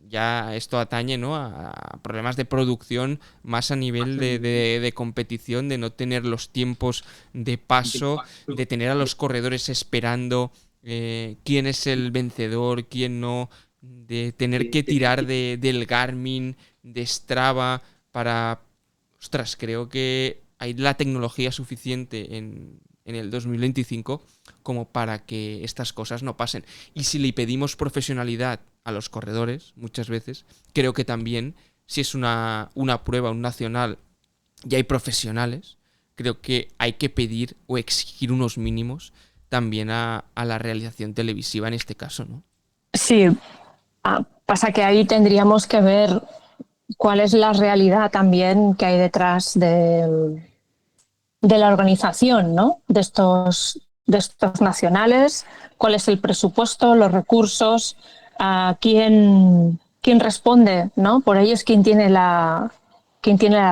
Ya esto atañe, ¿no?, a problemas de producción más a nivel de competición, de no tener los tiempos de paso, de tener a los corredores esperando quién es el vencedor, quién no, de tener que tirar del Garmin, de Strava para... Ostras, creo que hay la tecnología suficiente en el 2025 como para que estas cosas no pasen. Y si le pedimos profesionalidad a los corredores, muchas veces, creo que también, si es una prueba, un nacional, y hay profesionales, creo que hay que pedir o exigir unos mínimos también a la realización televisiva en este caso, ¿no? Sí, pasa que ahí tendríamos que ver cuál es la realidad también que hay detrás de la organización, ¿no?, de estos nacionales, cuál es el presupuesto, los recursos, quién responde, ¿no? Por ello es quien tiene la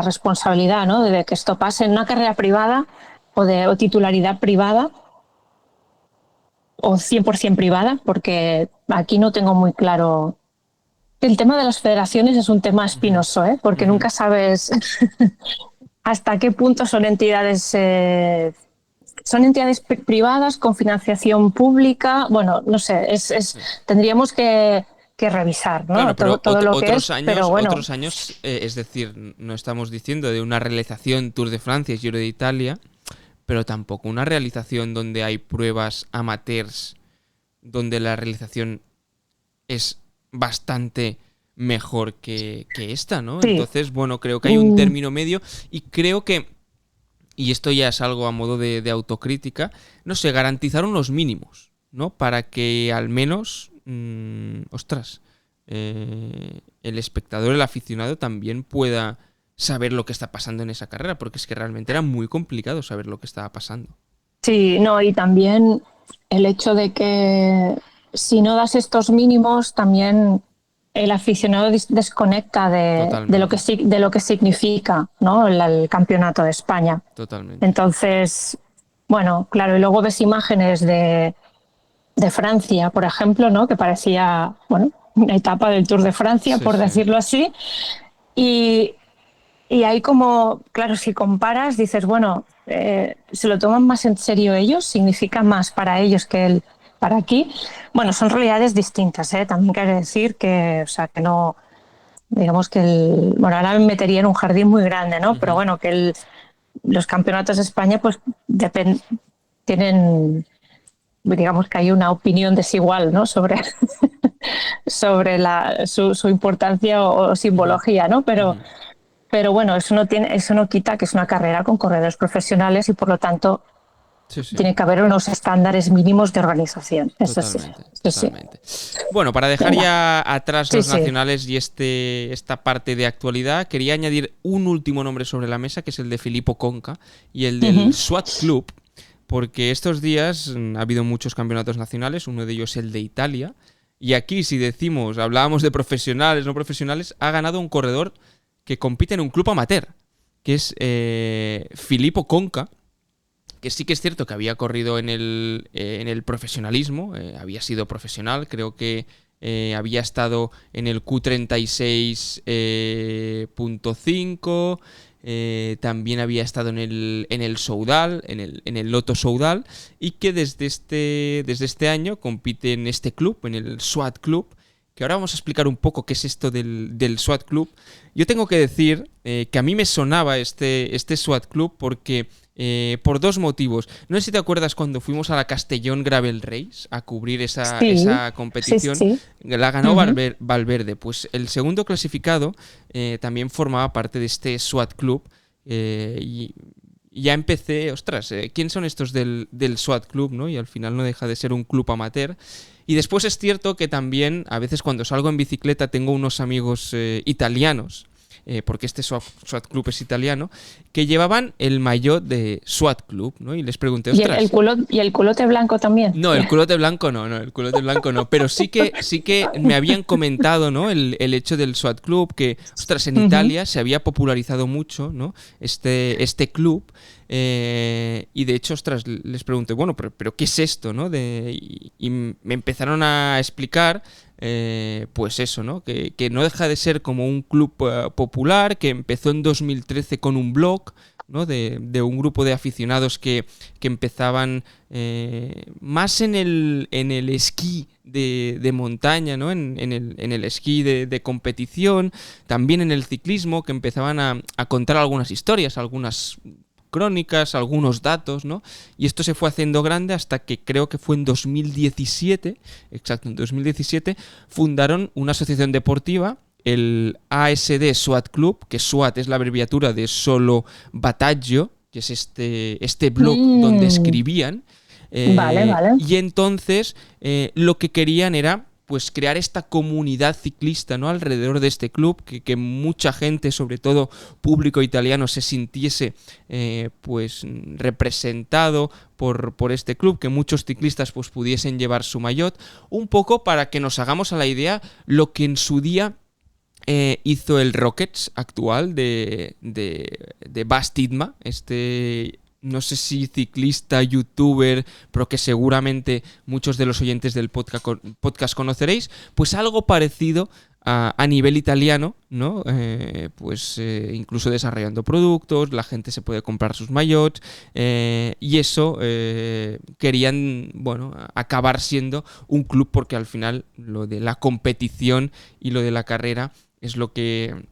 responsabilidad, ¿no?, de que esto pase en una carrera privada o titularidad privada o 100% privada, porque aquí no tengo muy claro. El tema de las federaciones es un tema espinoso, porque nunca sabes hasta qué punto son entidades privadas con financiación pública. Bueno, no sé, tendríamos que revisar, ¿no? Claro, pero todo lo que otros es, años, pero bueno. otros años, es decir, no estamos diciendo de una realización Tour de Francia y Giro de Italia, pero tampoco una realización donde hay pruebas amateurs, donde la realización es bastante mejor que esta, ¿no? Sí. Entonces, bueno, creo que hay un término medio, y creo que, y esto ya es algo a modo de autocrítica, no sé, garantizar unos mínimos, ¿no? Para que al menos, el espectador, el aficionado, también pueda saber lo que está pasando en esa carrera, porque es que realmente era muy complicado saber lo que estaba pasando. Sí, no, y también el hecho de que si no das estos mínimos, también el aficionado desconecta de lo que significa, ¿no?, el campeonato de España. Totalmente. Entonces, bueno, claro, y luego ves imágenes de Francia, por ejemplo, ¿no?, que parecía, bueno, una etapa del Tour de Francia, Sí, por sí. decirlo así, y y ahí como, claro, si comparas, dices, bueno, se lo toman más en serio ellos, significa más para ellos que el para aquí. Bueno, son realidades distintas, ¿eh? También quiere decir que, o sea, que no, digamos que bueno, ahora me metería en un jardín muy grande, ¿no? Pero bueno, que los campeonatos de España, pues tienen, digamos que hay una opinión desigual, ¿no? Sobre, sobre su importancia o simbología, ¿no? Pero bueno, eso no quita que es una carrera con corredores profesionales y por lo tanto Sí. tiene que haber unos estándares mínimos de organización. Eso Totalmente, sí. totalmente. Bueno, para dejar ya atrás los Sí. nacionales y esta parte de actualidad, quería añadir un último nombre sobre la mesa, que es el de Filippo Conca y el del SWAT Club, porque estos días ha habido muchos campeonatos nacionales, uno de ellos el de Italia, y aquí si decimos, hablábamos de profesionales, no profesionales, ha ganado un corredor que compite en un club amateur, que es Filippo Conca, que sí que es cierto que había corrido en el profesionalismo, había sido profesional, creo que había estado en el Q36.5, también había estado en el Soudal, en el Lotto Soudal, y que desde este año compite en este club, en el SWAT Club, que ahora vamos a explicar un poco qué es esto del SWAT Club. Yo tengo que decir que a mí me sonaba este SWAT Club porque por dos motivos. No sé si te acuerdas cuando fuimos a la Castellón Gravel Race a cubrir esa competición. Sí. La ganó Valverde. Pues el segundo clasificado también formaba parte de este SWAT Club y ya empecé, ostras, ¿quién son estos del SWAT Club, ¿no? Y al final no deja de ser un club amateur. Y después es cierto que también, a veces cuando salgo en bicicleta, tengo unos amigos italianos, porque este SWAT Club es italiano, que llevaban el maillot de SWAT Club, ¿no? Y les pregunté, ostras... ¿Y el culote blanco también? No, el culote blanco no, el culote blanco no, pero sí que me habían comentado, ¿no? El hecho del SWAT Club, que, ostras, en Italia se había popularizado mucho, ¿no? Este club. Y de hecho, ostras, les pregunté, bueno, pero ¿qué es esto, no? Y me empezaron a explicar, pues eso, ¿no? Que no deja de ser como un club popular, que empezó en 2013 con un blog, ¿no? De un grupo de aficionados que empezaban más en el esquí de montaña, ¿no? En el esquí de competición, también en el ciclismo, que empezaban a contar algunas historias, algunas crónicas, algunos datos, ¿no? Y esto se fue haciendo grande hasta que creo que fue en 2017, exacto, en 2017, fundaron una asociación deportiva, el ASD SWAT Club, que SWAT es la abreviatura de Solo Battaglio, que es este blog donde escribían. Vale. Y entonces lo que querían era pues crear esta comunidad ciclista, ¿no? Alrededor de este club, que mucha gente, sobre todo público italiano, se sintiese pues representado por este club, que muchos ciclistas pues pudiesen llevar su maillot, un poco para que nos hagamos a la idea lo que en su día hizo el Rockets actual de Bas Tidma, no sé si ciclista, youtuber, pero que seguramente muchos de los oyentes del podcast conoceréis, pues algo parecido a nivel italiano, ¿no? Pues incluso desarrollando productos, la gente se puede comprar sus maillots, y eso querían, bueno, acabar siendo un club, porque al final lo de la competición y lo de la carrera es lo que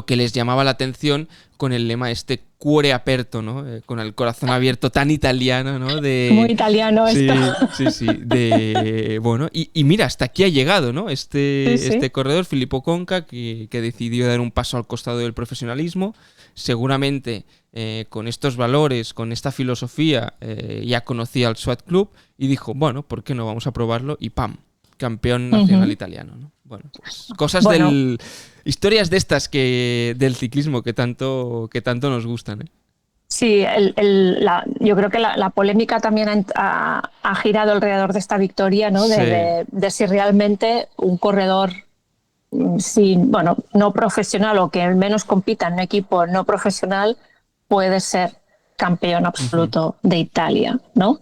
les llamaba la atención, con el lema cuore aperto, ¿no? Con el corazón abierto, tan italiano, ¿no? Muy italiano esto. Sí. Bueno, y mira, hasta aquí ha llegado, ¿no? Este corredor, Filippo Conca, que decidió dar un paso al costado del profesionalismo. Seguramente con estos valores, con esta filosofía, ya conocía al SWAT Club y dijo, bueno, ¿por qué no? Vamos a probarlo, y ¡pam! Campeón nacional italiano, ¿no? Bueno, pues cosas historias de estas del ciclismo que tanto nos gustan, ¿eh? Sí, yo creo que la polémica también ha girado alrededor de esta victoria, ¿no? De si realmente un corredor no profesional, o que al menos compita en un equipo no profesional, puede ser campeón absoluto de Italia, ¿no?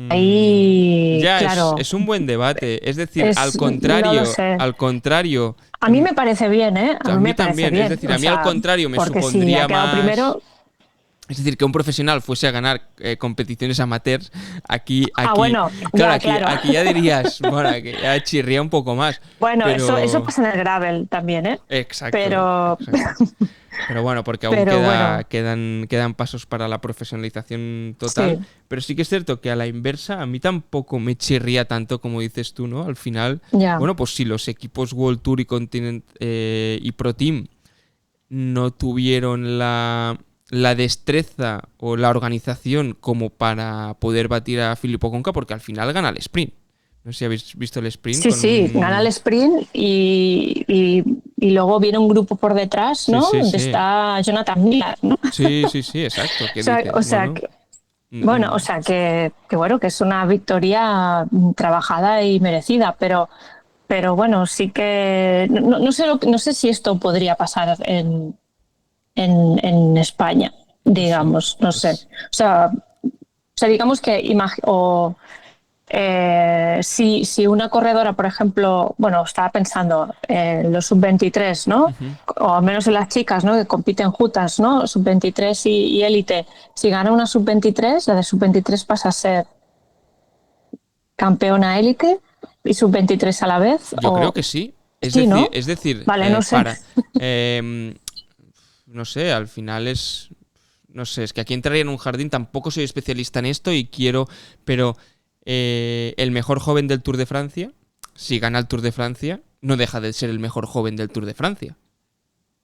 ahí, Ya, claro. es un buen debate. Es decir, Es- al no lo sé. contrario. A mí me parece bien, ¿eh? A A mí mí me parece también. bien. Es decir, O a mí al sea, contrario me porque si supondría ha quedado más. primero. Es decir, que un profesional fuese a ganar competiciones amateurs, Bueno, claro, ya, claro. aquí ya dirías, bueno, que ya chirría un poco más. Bueno, eso Pero. pasa en el gravel también, ¿eh? Exacto, Pero, exacto. Pero bueno, porque aún pero bueno, quedan pasos para la profesionalización total. sí, Pero sí que es cierto que a la inversa, a mí tampoco me chirría tanto como dices tú, ¿no? Al final, ya. bueno, pues si los equipos World Tour y Continent y Pro Team no tuvieron la destreza o la organización como para poder batir a Filippo Conca, porque al final gana el sprint. No sé si habéis visto el sprint Sí, con sí, gana el un... sprint y luego viene un grupo por detrás, Sí, ¿no? sí, Donde sí. está Jonathan Miller, ¿no? Sí, sí, sí, exacto. O ¿Qué sea, dices? o sea Bueno, que, bueno, o sea que bueno, que es una victoria trabajada y merecida, pero bueno, sí que no sé no sé si esto podría pasar en España, no sé. digamos, no sé. O sea, digamos que si una corredora, por ejemplo, bueno, estaba pensando en los sub-23, ¿no? Ujú. O al menos en las chicas, ¿no? Que compiten juntas, ¿no? Sub-23 y élite. Si gana una sub-23, la de sub-23 pasa a ser campeona élite y sub-23 a la vez. Yo creo O que sí. sí, ¿no? Es decir, Vale, no sé. em, no sé, al final es, no sé, es que aquí entraría en un jardín. Tampoco soy especialista en esto y quiero, pero el mejor joven del Tour de Francia, si gana el Tour de Francia, no deja de ser el mejor joven del Tour de Francia.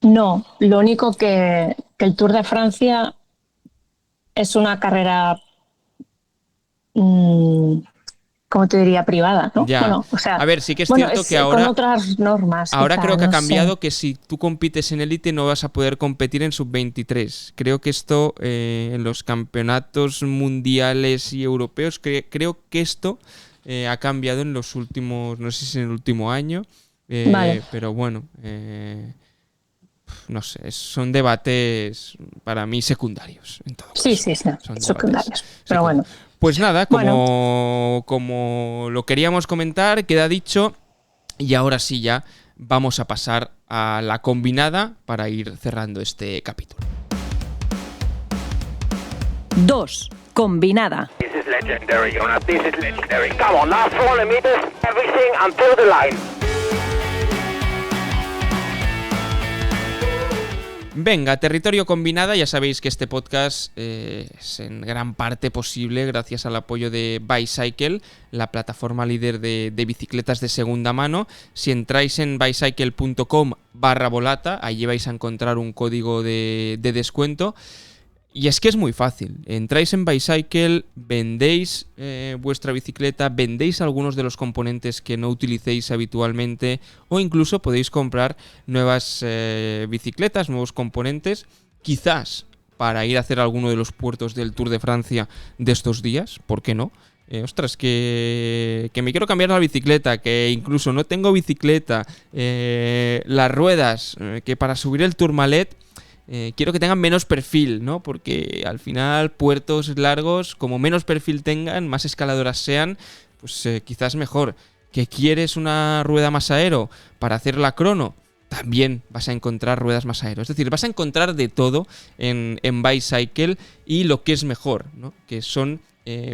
No, lo único que el Tour de Francia es una carrera, mm, ¿cómo te diría? Privada, ¿no? Ya. Bueno, o sea, A ver, sí que es bueno, cierto es que con ahora otras normas, Ahora quizá, creo que ha no sé. cambiado que si tú compites en élite no vas a poder competir en sub-23. Creo que esto en los campeonatos mundiales y europeos, creo que esto ha cambiado en los últimos, no sé si en el último año, Vale. pero bueno, no sé, son debates para mí secundarios, en todo Sí, caso. sí, sí, Son debates secundarios. Pero secundarios. bueno, Pues nada, bueno, como lo queríamos comentar, queda dicho. Y ahora sí ya vamos a pasar a la combinada para ir cerrando este capítulo. 2. Combinada. This is legendary, Jonas. This is legendary. Come on, last 400 meters, everything until the line. Venga, territorio combinada, ya sabéis que este podcast es en gran parte posible gracias al apoyo de Bicycle, la plataforma líder de bicicletas de segunda mano. Si entráis en bicycle.com/volata, allí vais a encontrar un código de descuento. Y es que es muy fácil. Entráis en Bicycle, vendéis vuestra bicicleta, vendéis algunos de los componentes que no utilicéis habitualmente o incluso podéis comprar nuevas bicicletas, nuevos componentes, quizás para ir a hacer alguno de los puertos del Tour de Francia de estos días, ¿por qué no? Ostras, que me quiero cambiar la bicicleta, que incluso no tengo bicicleta, las ruedas, que para subir el Tourmalet quiero que tengan menos perfil, ¿no? Porque al final puertos largos, como menos perfil tengan, más escaladoras sean, pues quizás mejor. ¿Que quieres una rueda más aero para hacer la crono? También vas a encontrar ruedas más aero. Es decir, vas a encontrar de todo en Bicycle y lo que es mejor, ¿no? Que son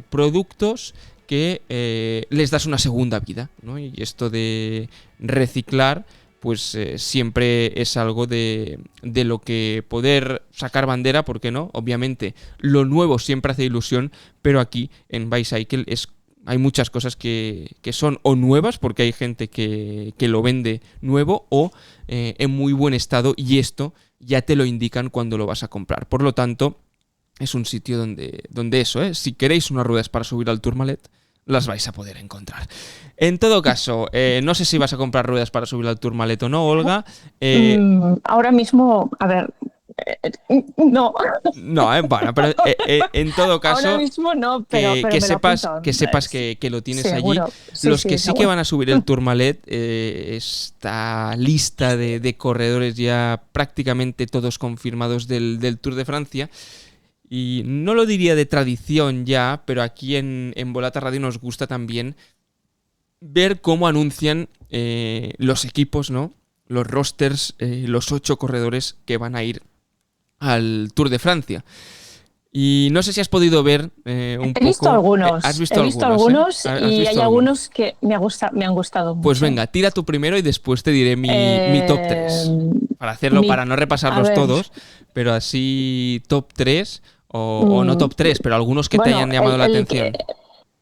productos que les das una segunda vida, ¿no? Y esto de reciclar pues siempre es algo de lo que poder sacar bandera, ¿por qué no? Obviamente, lo nuevo siempre hace ilusión, pero aquí en Bicycle hay muchas cosas que son o nuevas, porque hay gente que lo vende nuevo, o en muy buen estado, y esto ya te lo indican cuando lo vas a comprar. Por lo tanto, es un sitio donde eso, si queréis unas ruedas para subir al Tourmalet, las vais a poder encontrar. En todo caso, no sé si vas a comprar ruedas para subir al Tourmalet o no, Olga. ahora mismo, a ver, no. No, bueno, pero en todo caso, Ahora mismo no, pero que me lo sepas, apunto. que lo tienes Seguro. allí. Sí, Los sí, que sí que seguro. van a subir el Tourmalet, esta lista de corredores ya prácticamente todos confirmados del Tour de Francia. y no lo diría de tradición ya, pero aquí en Volata Radio nos gusta también ver cómo anuncian los equipos, ¿no? Los rosters, los 8 corredores que van a ir al Tour de Francia. Y no sé si has podido ver un poco. He visto algunos. ¿Has visto He visto algunos ¿Has y visto hay algunos que me han gustado mucho. Pues venga, tira tú primero y después te diré mi top 3. Para hacerlo, para no repasarlos todos, pero así top 3 o no top 3, pero algunos que te hayan llamado la atención.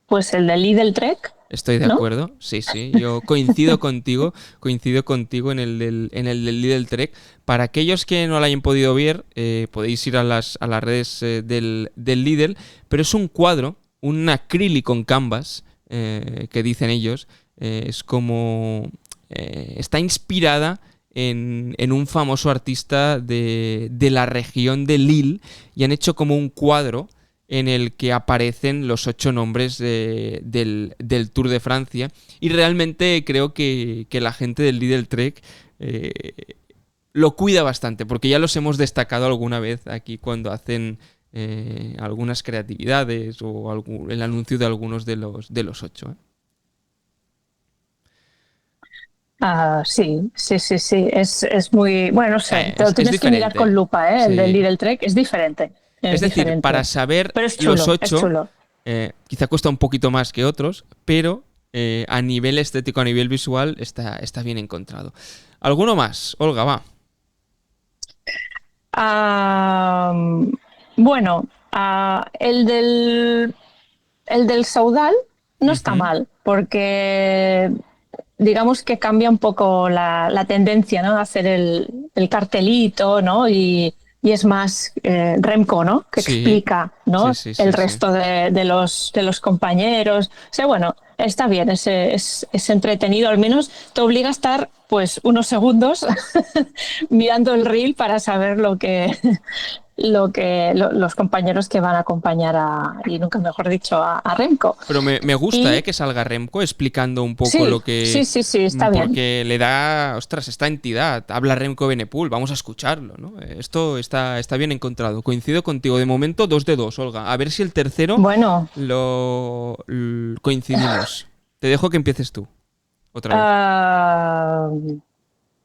Pues el del Lidl Trek. Estoy de acuerdo, sí, yo coincido contigo en el del Lidl Trek. Para aquellos que no lo hayan podido ver, podéis ir a las redes del Lidl, pero es un cuadro, un acrílico en canvas, que dicen ellos, es como... está inspirada en un famoso artista de la región de Lille y han hecho como un cuadro en el que aparecen los 8 nombres del Tour de Francia. Y realmente creo que la gente del Lidl Trek lo cuida bastante, porque ya los hemos destacado alguna vez aquí cuando hacen algunas creatividades o el anuncio de algunos de los 8. Sí. Es muy... Bueno, no sé, te lo tienes que mirar con lupa, ¿eh? Sí. El del Lidl Trek es diferente. Es decir, diferente. para saber chulo, los 8, es quizá cuesta un poquito más que otros, pero a nivel estético, a nivel visual, está bien encontrado. ¿Alguno más? Olga, va. Bueno, el del Saudal no está mal, porque digamos que cambia un poco la tendencia, ¿no? A hacer el cartelito, ¿no? Y es más Remco, ¿no? Que explica, ¿no? El resto de los compañeros. O sea, bueno, está bien, es entretenido. Al menos te obliga a estar pues unos segundos mirando el reel para saber los compañeros que van a acompañar y nunca mejor dicho a Remco. Pero me gusta que salga Remco explicando un poco lo que... Sí, está bien. Porque le da, ostras, esta entidad. Habla Remco Evenepoel, vamos a escucharlo, ¿no? Esto está bien encontrado. Coincido contigo. De momento 2 de 2, Olga. A ver si el tercero lo coincidimos. Te dejo que empieces tú. Otra vez.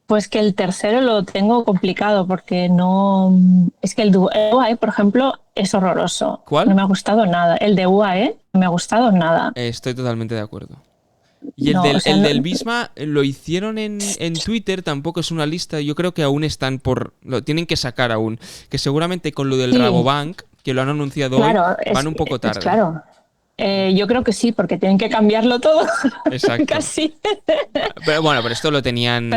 Pues que el tercero lo tengo complicado porque no... Es que el de UAE, por ejemplo, es horroroso. ¿Cuál? No me ha gustado nada. El de UAE no me ha gustado nada. Estoy totalmente de acuerdo. Y el del Visma lo hicieron en Twitter, tampoco es una lista. Yo creo que aún están lo tienen que sacar aún. Que seguramente con lo del Rabobank, que lo han anunciado hoy, van un poco tarde. Claro. Yo creo que sí, porque tienen que cambiarlo todo. Exacto. Casi. Pero esto lo tenían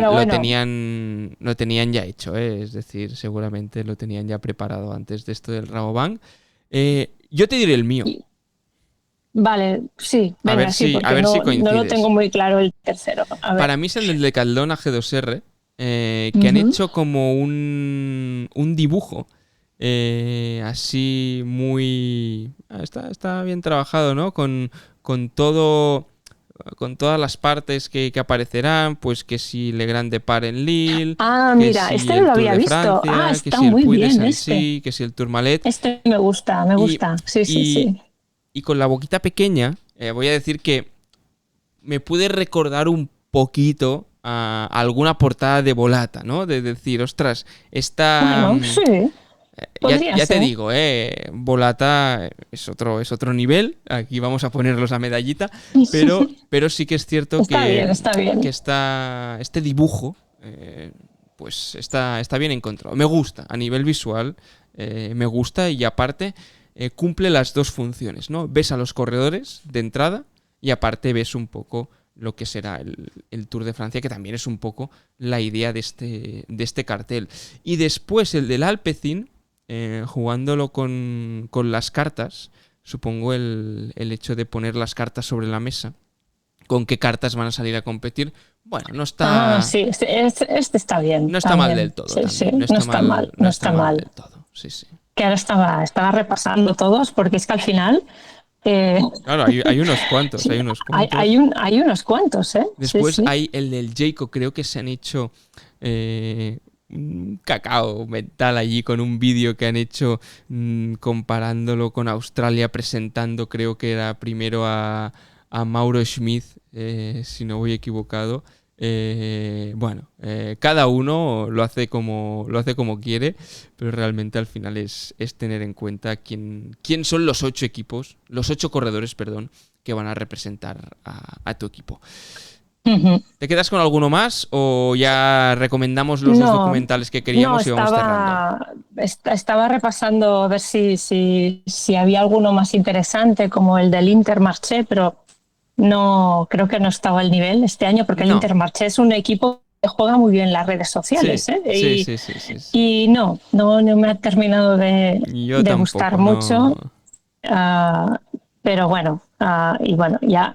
ya hecho, ¿eh? Es decir, seguramente lo tenían ya preparado antes de esto del Rabobank. Yo te diré el mío. Vale, sí. Venga, a ver si coincides. No lo tengo muy claro el tercero. A ver. Para mí es el del Decathlon G2R, que han hecho como un dibujo. Así muy... Está bien trabajado, ¿no? Con todo... Con todas las partes que aparecerán, pues que si Le Grand Depart en Lille... mira, si este no lo había visto. Francia, Está que si muy el Puy de bien Sancy, que si el Tourmalet... Este me gusta. Sí. Y con la boquita pequeña, voy a decir que me pude recordar un poquito a alguna portada de Volata, ¿no? De decir, ostras, esta... Bueno, sí. Ya te digo, Volata es otro nivel. Aquí vamos a ponerlos a medallita. Pero sí que es cierto está bien. que este dibujo pues está bien encontrado. Me gusta, a nivel visual, me gusta y aparte cumple las dos funciones, ¿no? Ves a los corredores de entrada y aparte ves un poco lo que será el Tour de Francia, que también es un poco la idea de este cartel. Y después el del Alpecin, jugándolo con las cartas, supongo el hecho de poner las cartas sobre la mesa, con qué cartas van a salir a competir, bueno, no está... sí, este está bien. No está mal del todo. Sí, no está mal del todo. Sí. Que ahora estaba repasando todos, porque es que al final... Claro, hay unos cuantos, Hay unos cuantos, ¿eh? Después Sí. hay el del Jayco, creo que se han hecho un cacao mental allí con un vídeo que han hecho comparándolo con Australia, presentando, creo que era primero a Mauro Schmid, si no voy equivocado. Cada uno lo hace como quiere, pero realmente al final es tener en cuenta quién son los 8 corredores, que van a representar a tu equipo. ¿Te quedas con alguno más o ya recomendamos los 2 documentales que queríamos y vamos cerrando? Estaba repasando a ver si había alguno más interesante, como el del Intermarché, pero no, creo que no estaba al nivel este año, porque el Intermarché es un equipo que juega muy bien en las redes sociales. Sí. Y no me ha terminado de gustar mucho. Pero bueno, ya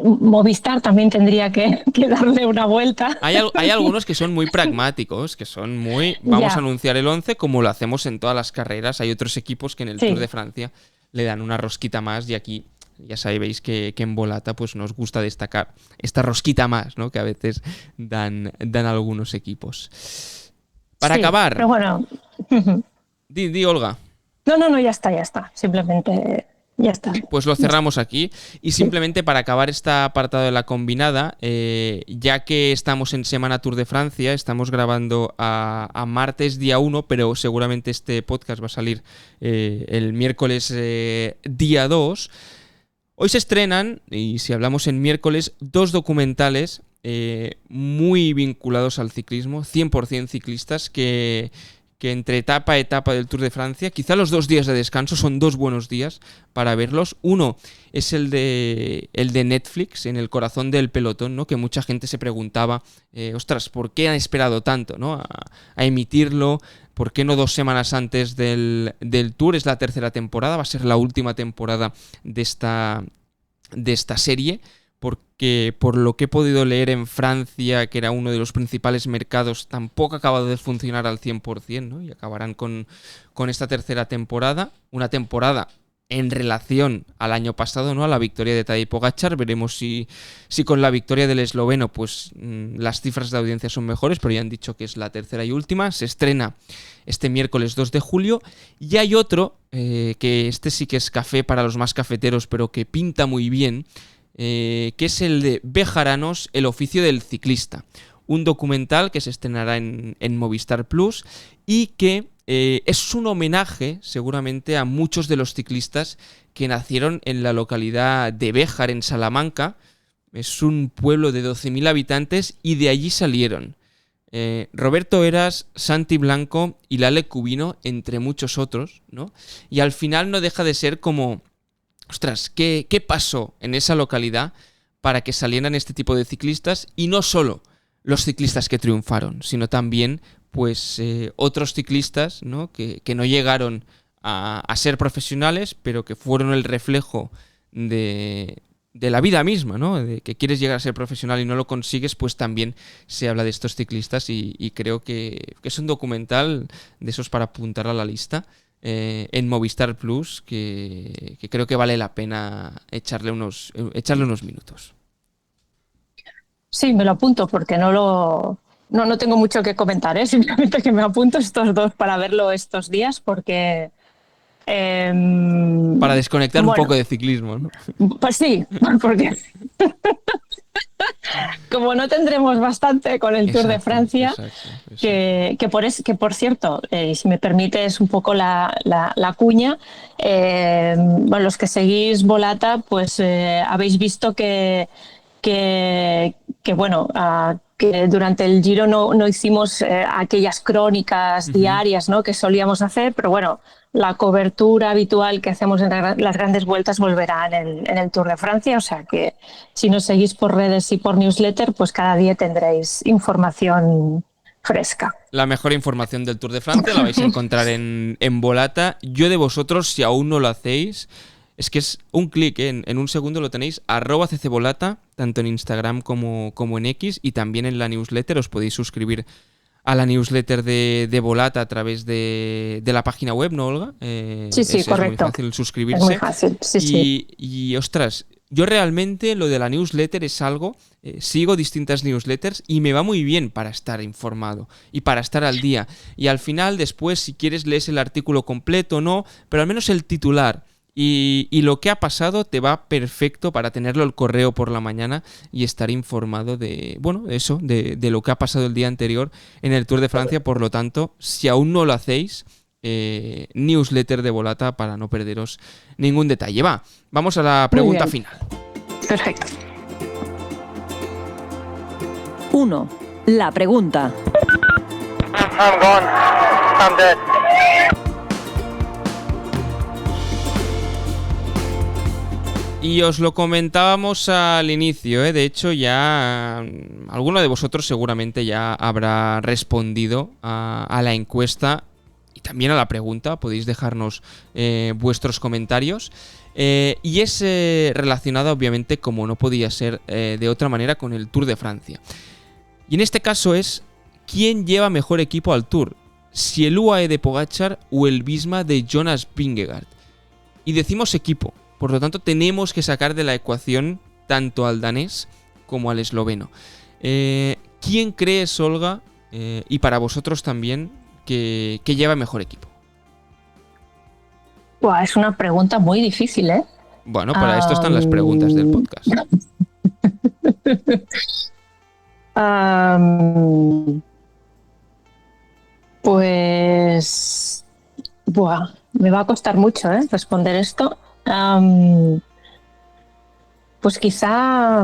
Movistar también tendría que darle una vuelta. Hay algunos que son muy pragmáticos, que son muy... Vamos a anunciar el 11 como lo hacemos en todas las carreras. Hay otros equipos que en el Tour de Francia le dan una rosquita más, y aquí ya sabéis que en Volata pues nos gusta destacar esta rosquita más, ¿no?, que a veces dan algunos equipos. Para acabar... Pero bueno... Di, Olga. No, ya está. Simplemente... Ya está. Pues lo cerramos aquí. Y simplemente para acabar este apartado de la combinada, ya que estamos en Semana Tour de Francia, estamos grabando a martes día 1, pero seguramente este podcast va a salir el miércoles día 2. Hoy se estrenan, y si hablamos en miércoles, 2 documentales muy vinculados al ciclismo, 100% ciclistas, que entre etapa a etapa del Tour de Francia, quizá los 2 días de descanso son 2 buenos días para verlos. Uno es el de Netflix, En el corazón del pelotón, ¿no?, que mucha gente se preguntaba, ¿por qué han esperado tanto, ¿no?, a emitirlo? ¿Por qué no 2 semanas antes del Tour? Es la 3ª temporada, va a ser la última temporada de esta serie, porque por lo que he podido leer en Francia, que era uno de los principales mercados, tampoco ha acabado de funcionar al 100%, ¿no? Y acabarán con esta 3ª temporada, una temporada en relación al año pasado, ¿no?, a la victoria de Tadej Pogačar. Veremos si con la victoria del esloveno pues las cifras de audiencia son mejores, pero ya han dicho que es la 3ª y última. Se estrena este miércoles 2 de julio. Y hay otro, que este sí que es café para los más cafeteros, pero que pinta muy bien, que es el de Bejaranos, el oficio del ciclista. Un documental que se estrenará en Movistar Plus y que es un homenaje seguramente a muchos de los ciclistas que nacieron en la localidad de Béjar, en Salamanca. Es un pueblo de 12.000 habitantes y de allí salieron Roberto Heras, Santi Blanco y Lale Cubino, entre muchos otros, ¿no? Y al final no deja de ser como... Ostras, ¿qué pasó en esa localidad para que salieran este tipo de ciclistas? Y no solo los ciclistas que triunfaron, sino también pues otros ciclistas, ¿no?, que no llegaron a ser profesionales, pero que fueron el reflejo de la vida misma, ¿no?, de que quieres llegar a ser profesional y no lo consigues. Pues también se habla de estos ciclistas y creo que es un documental de esos para apuntar a la lista. En Movistar Plus, que creo que vale la pena echarle unos minutos. Sí, me lo apunto porque no tengo mucho que comentar, simplemente que me apunto estos 2 para verlo estos días, porque... para desconectar un poco de ciclismo, ¿no? Pues sí, porque... Como no tendremos bastante con el Tour de Francia, que por cierto, si me permites un poco la cuña, los que seguís Volata, pues habéis visto que durante el Giro no hicimos aquellas crónicas diarias, ¿no?, que solíamos hacer, pero bueno, la cobertura habitual que hacemos en las grandes vueltas volverá en el Tour de Francia, o sea que si nos seguís por redes y por newsletter, pues cada día tendréis información fresca. La mejor información del Tour de Francia la vais a encontrar en Volata. Yo de vosotros, si aún no lo hacéis, es que es un clic, en un segundo lo tenéis, @ccvolata, tanto en Instagram como en X, y también en la newsletter. Os podéis suscribir a la newsletter de Volata a través de la página web, ¿no, Olga? Sí, correcto. Es muy fácil suscribirse. Es muy fácil, sí. Y ostras, yo realmente lo de la newsletter es algo, sigo distintas newsletters y me va muy bien para estar informado y para estar al día. Y al final, después, si quieres, lees el artículo completo o no, pero al menos el titular y lo que ha pasado te va perfecto para tenerlo el correo por la mañana y estar informado de, bueno, eso, de lo que ha pasado el día anterior en el Tour de Francia. Por lo tanto, si aún no lo hacéis, newsletter de Volata para no perderos ningún detalle. Vamos a la pregunta final. Perfecto. 1. La pregunta. I'm gone. I'm dead. Y os lo comentábamos al inicio, de hecho ya alguno de vosotros seguramente ya habrá respondido a la encuesta y también a la pregunta, podéis dejarnos vuestros comentarios. Y es relacionada obviamente, como no podía ser de otra manera, con el Tour de Francia. Y en este caso es, ¿quién lleva mejor equipo al Tour? Si el UAE de Pogačar o el Visma de Jonas Vingegaard. Y decimos equipo, por lo tanto tenemos que sacar de la ecuación tanto al danés como al esloveno. ¿Quién crees, Olga, y para vosotros también, que lleva mejor equipo? Buah, es una pregunta muy difícil, ¿eh? Bueno, para esto están las preguntas del podcast. Pues... Buah, me va a costar mucho, responder esto. Pues quizá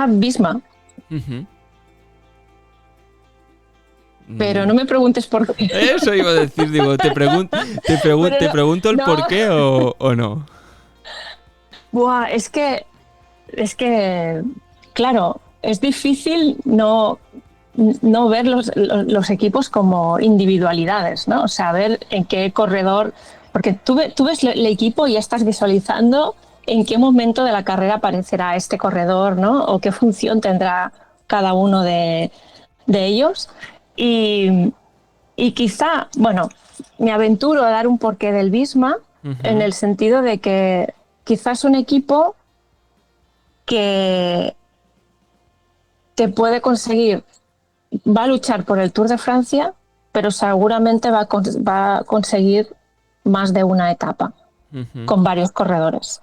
Visma. Uh-huh. Pero no me preguntes por qué. Eso iba a decir, digo, ¿te pregunto el no. por qué o no? Buah, es que, claro, es difícil no ver los equipos como individualidades, ¿no? O sea, ver en qué corredor... Porque tú ves el equipo y ya estás visualizando en qué momento de la carrera aparecerá este corredor, ¿no? O qué función tendrá cada uno de ellos. Y quizá, bueno, me aventuro a dar un porqué del Visma, uh-huh, en el sentido de que quizás es un equipo que te puede conseguir, va a luchar por el Tour de Francia, pero seguramente va a conseguir más de una etapa, uh-huh, con varios corredores.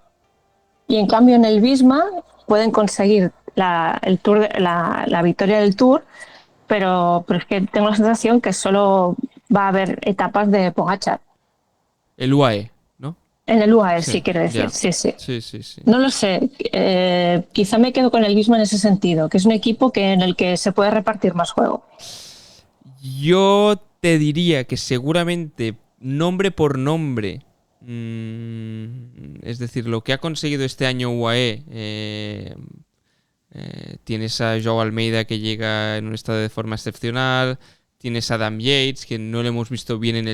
Y en cambio en el Visma pueden conseguir la victoria del Tour, pero es que tengo la sensación que solo va a haber etapas de Pogačar. El UAE, ¿no? En el UAE, sí, quiero decir. Yeah. Sí. Sí. No lo sé. Quizá me quedo con el Visma en ese sentido, que es un equipo en el que se puede repartir más juego. Yo te diría que seguramente nombre por nombre, es decir, lo que ha conseguido este año UAE, tienes a Joao Almeida, que llega en un estado de forma excepcional, tienes a Adam Yates, que no lo hemos visto bien en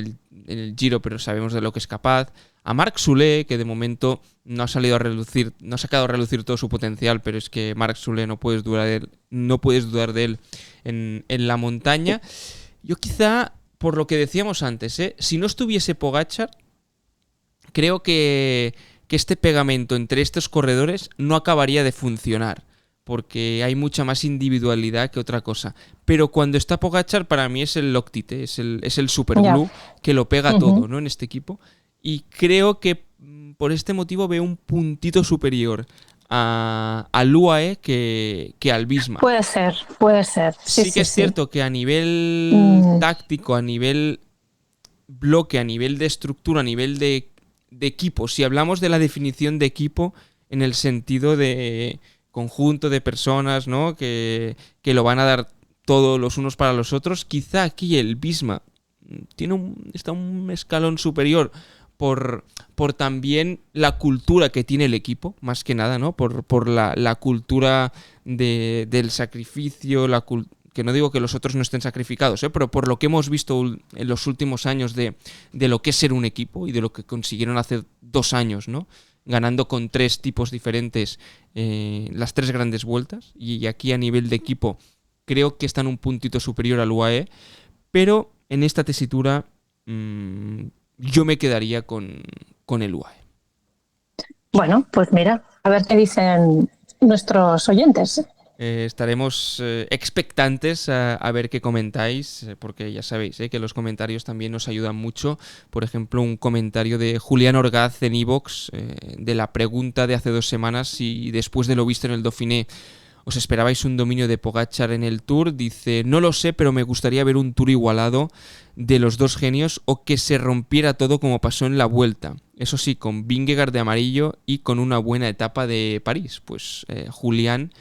el Giro, pero sabemos de lo que es capaz, a Marc Soler, que de momento no ha sacado a relucir todo su potencial, pero es que Marc Soler no puedes dudar de él en la montaña. Yo quizá, por lo que decíamos antes, si no estuviese Pogačar, creo que este pegamento entre estos corredores no acabaría de funcionar, porque hay mucha más individualidad que otra cosa. Pero cuando está Pogačar, para mí es el Loctite, es el superglue, que lo pega, uh-huh, todo, ¿no?, en este equipo. Y creo que por este motivo veo un puntito superior al UAE que al Visma. Puede ser. Sí que es cierto que a nivel táctico, a nivel bloque, a nivel de estructura, a nivel de equipo, si hablamos de la definición de equipo en el sentido de conjunto de personas, ¿no?, que lo van a dar todo los unos para los otros, quizá aquí el Visma está un escalón superior por también la cultura que tiene el equipo, más que nada, ¿no?, por la cultura del sacrificio, que no digo que los otros no estén sacrificados, pero por lo que hemos visto en los últimos años de lo que es ser un equipo y de lo que consiguieron hace 2 años, ¿no?, ganando con 3 tipos diferentes las 3 grandes vueltas, y aquí a nivel de equipo creo que están un puntito superior al UAE, pero en esta tesitura yo me quedaría con el UAE. Bueno, pues mira, a ver qué dicen nuestros oyentes. Estaremos expectantes a ver qué comentáis, porque ya sabéis que los comentarios también nos ayudan mucho. Por ejemplo, un comentario de Julián Orgaz en iVoox de la pregunta de hace 2 semanas, si después de lo visto en el Dauphiné os esperabais un dominio de Pogačar en el Tour. Dice, no lo sé, pero me gustaría ver un Tour igualado de los dos genios o que se rompiera todo como pasó en la Vuelta. Eso sí, con Vingegaard de amarillo y con una buena etapa de París. Pues Julián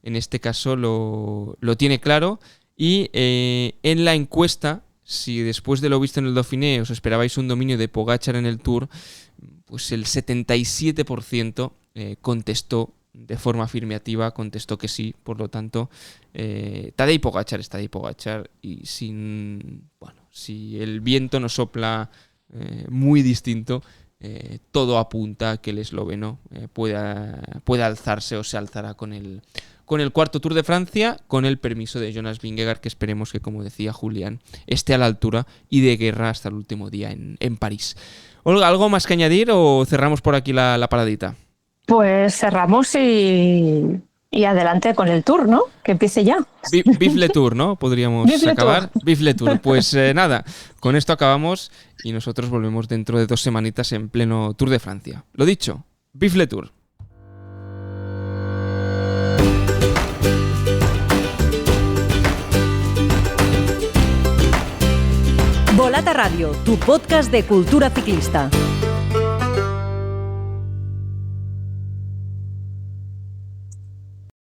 en este caso lo tiene claro. Y en la encuesta, si después de lo visto en el Dauphiné os esperabais un dominio de Pogačar en el Tour, pues el 77% contestó de forma afirmativa, contestó que sí. Por lo tanto, Tadej Pogačar, y si el viento nos sopla muy distinto, todo apunta a que el esloveno pueda alzarse o se alzará con el cuarto Tour de Francia, con el permiso de Jonas Vingegaard, que esperemos que, como decía Julián, esté a la altura y de guerra hasta el último día en París. Olga, ¿algo más que añadir o cerramos por aquí la paradita? Pues cerramos y adelante con el Tour, ¿no? Que empiece ya. Vive le Tour, ¿no? Podríamos acabar. Vive le Tour. Pues nada, con esto acabamos y nosotros volvemos dentro de 2 semanitas en pleno Tour de Francia. Lo dicho, Vive le Tour. Volata Radio, tu podcast de cultura ciclista.